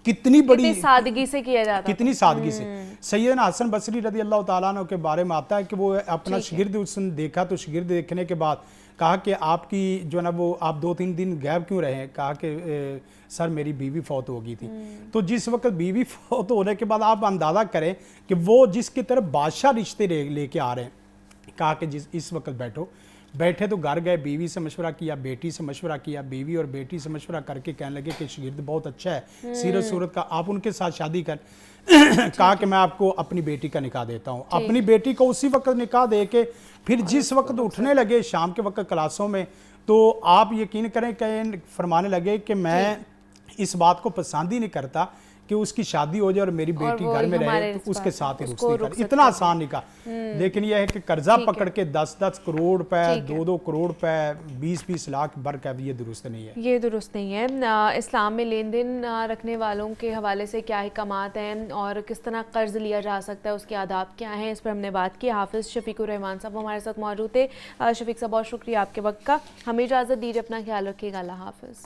[SPEAKER 5] कितनी बड़ी
[SPEAKER 1] सादगी से किया जाता,
[SPEAKER 5] कितनी सादगी से। सैयदना हसन बसरी रदी अल्लाह ताला अन्हु के बारे में आता है कि वो अपना शागिर्द उसने देखा, तो शागिर्द देखने के बाद कहा कि आपकी जो ना वो आप 2-3 दिन गैब क्यों रहे। कहा कि सर मेरी बीवी फौत हो गई थी। तो जिस वक्त बीवी फौत होने के बाद आप अंदाज़ा करें कि वो जिसकी तरफ बादशाह रिश्ते लेके आ रहे हैं, कहा कि इस वक्त बैठे तो घर गए, बीवी से मशवरा किया, बेटी से मशवरा किया, बीवी और बेटी से मशवरा करके कहने लगे कि शागिर्द बहुत अच्छा है, सीरत सूरत का, आप उनके साथ शादी कर। कहा कि मैं आपको अपनी बेटी का निकाह देता हूँ। अपनी बेटी को उसी वक्त निकाह दे के फिर जिस वक्त उठने लगे शाम के वक्त क्लासों में, तो आप यकीन करें कि फरमाने लगे कि मैं इस बात को पसंद ही नहीं करता कि उसकी शादी हो जाए और मेरी बेटी घर में रहे, तो उसके साथ ही रुख इतना आसान नहीं कहा। लेकिन यह है कि कर्जा पकड़ के 10-10 करोड़ रुपए, 2-2 करोड़ रुपए, 20-20 लाख भर का, ये दुरुस्त नहीं है,
[SPEAKER 1] ये दुरुस्त नहीं है। इस्लाम में लेन देन रखने वालों के हवाले से क्या अहकामात हैं और किस तरह कर्ज लिया जा सकता है, उसके आदाब क्या हैं, इस पर हमने बात की। हाफिज़ शफीकुर रहमान साहब हमारे साथ मौजूद थे। शफीक साहब बहुत शुक्रिया आपके वक्त का। हमें इजाज़त दीजिए, अपना ख्याल रखिएगा। अल्लाह हाफिज़।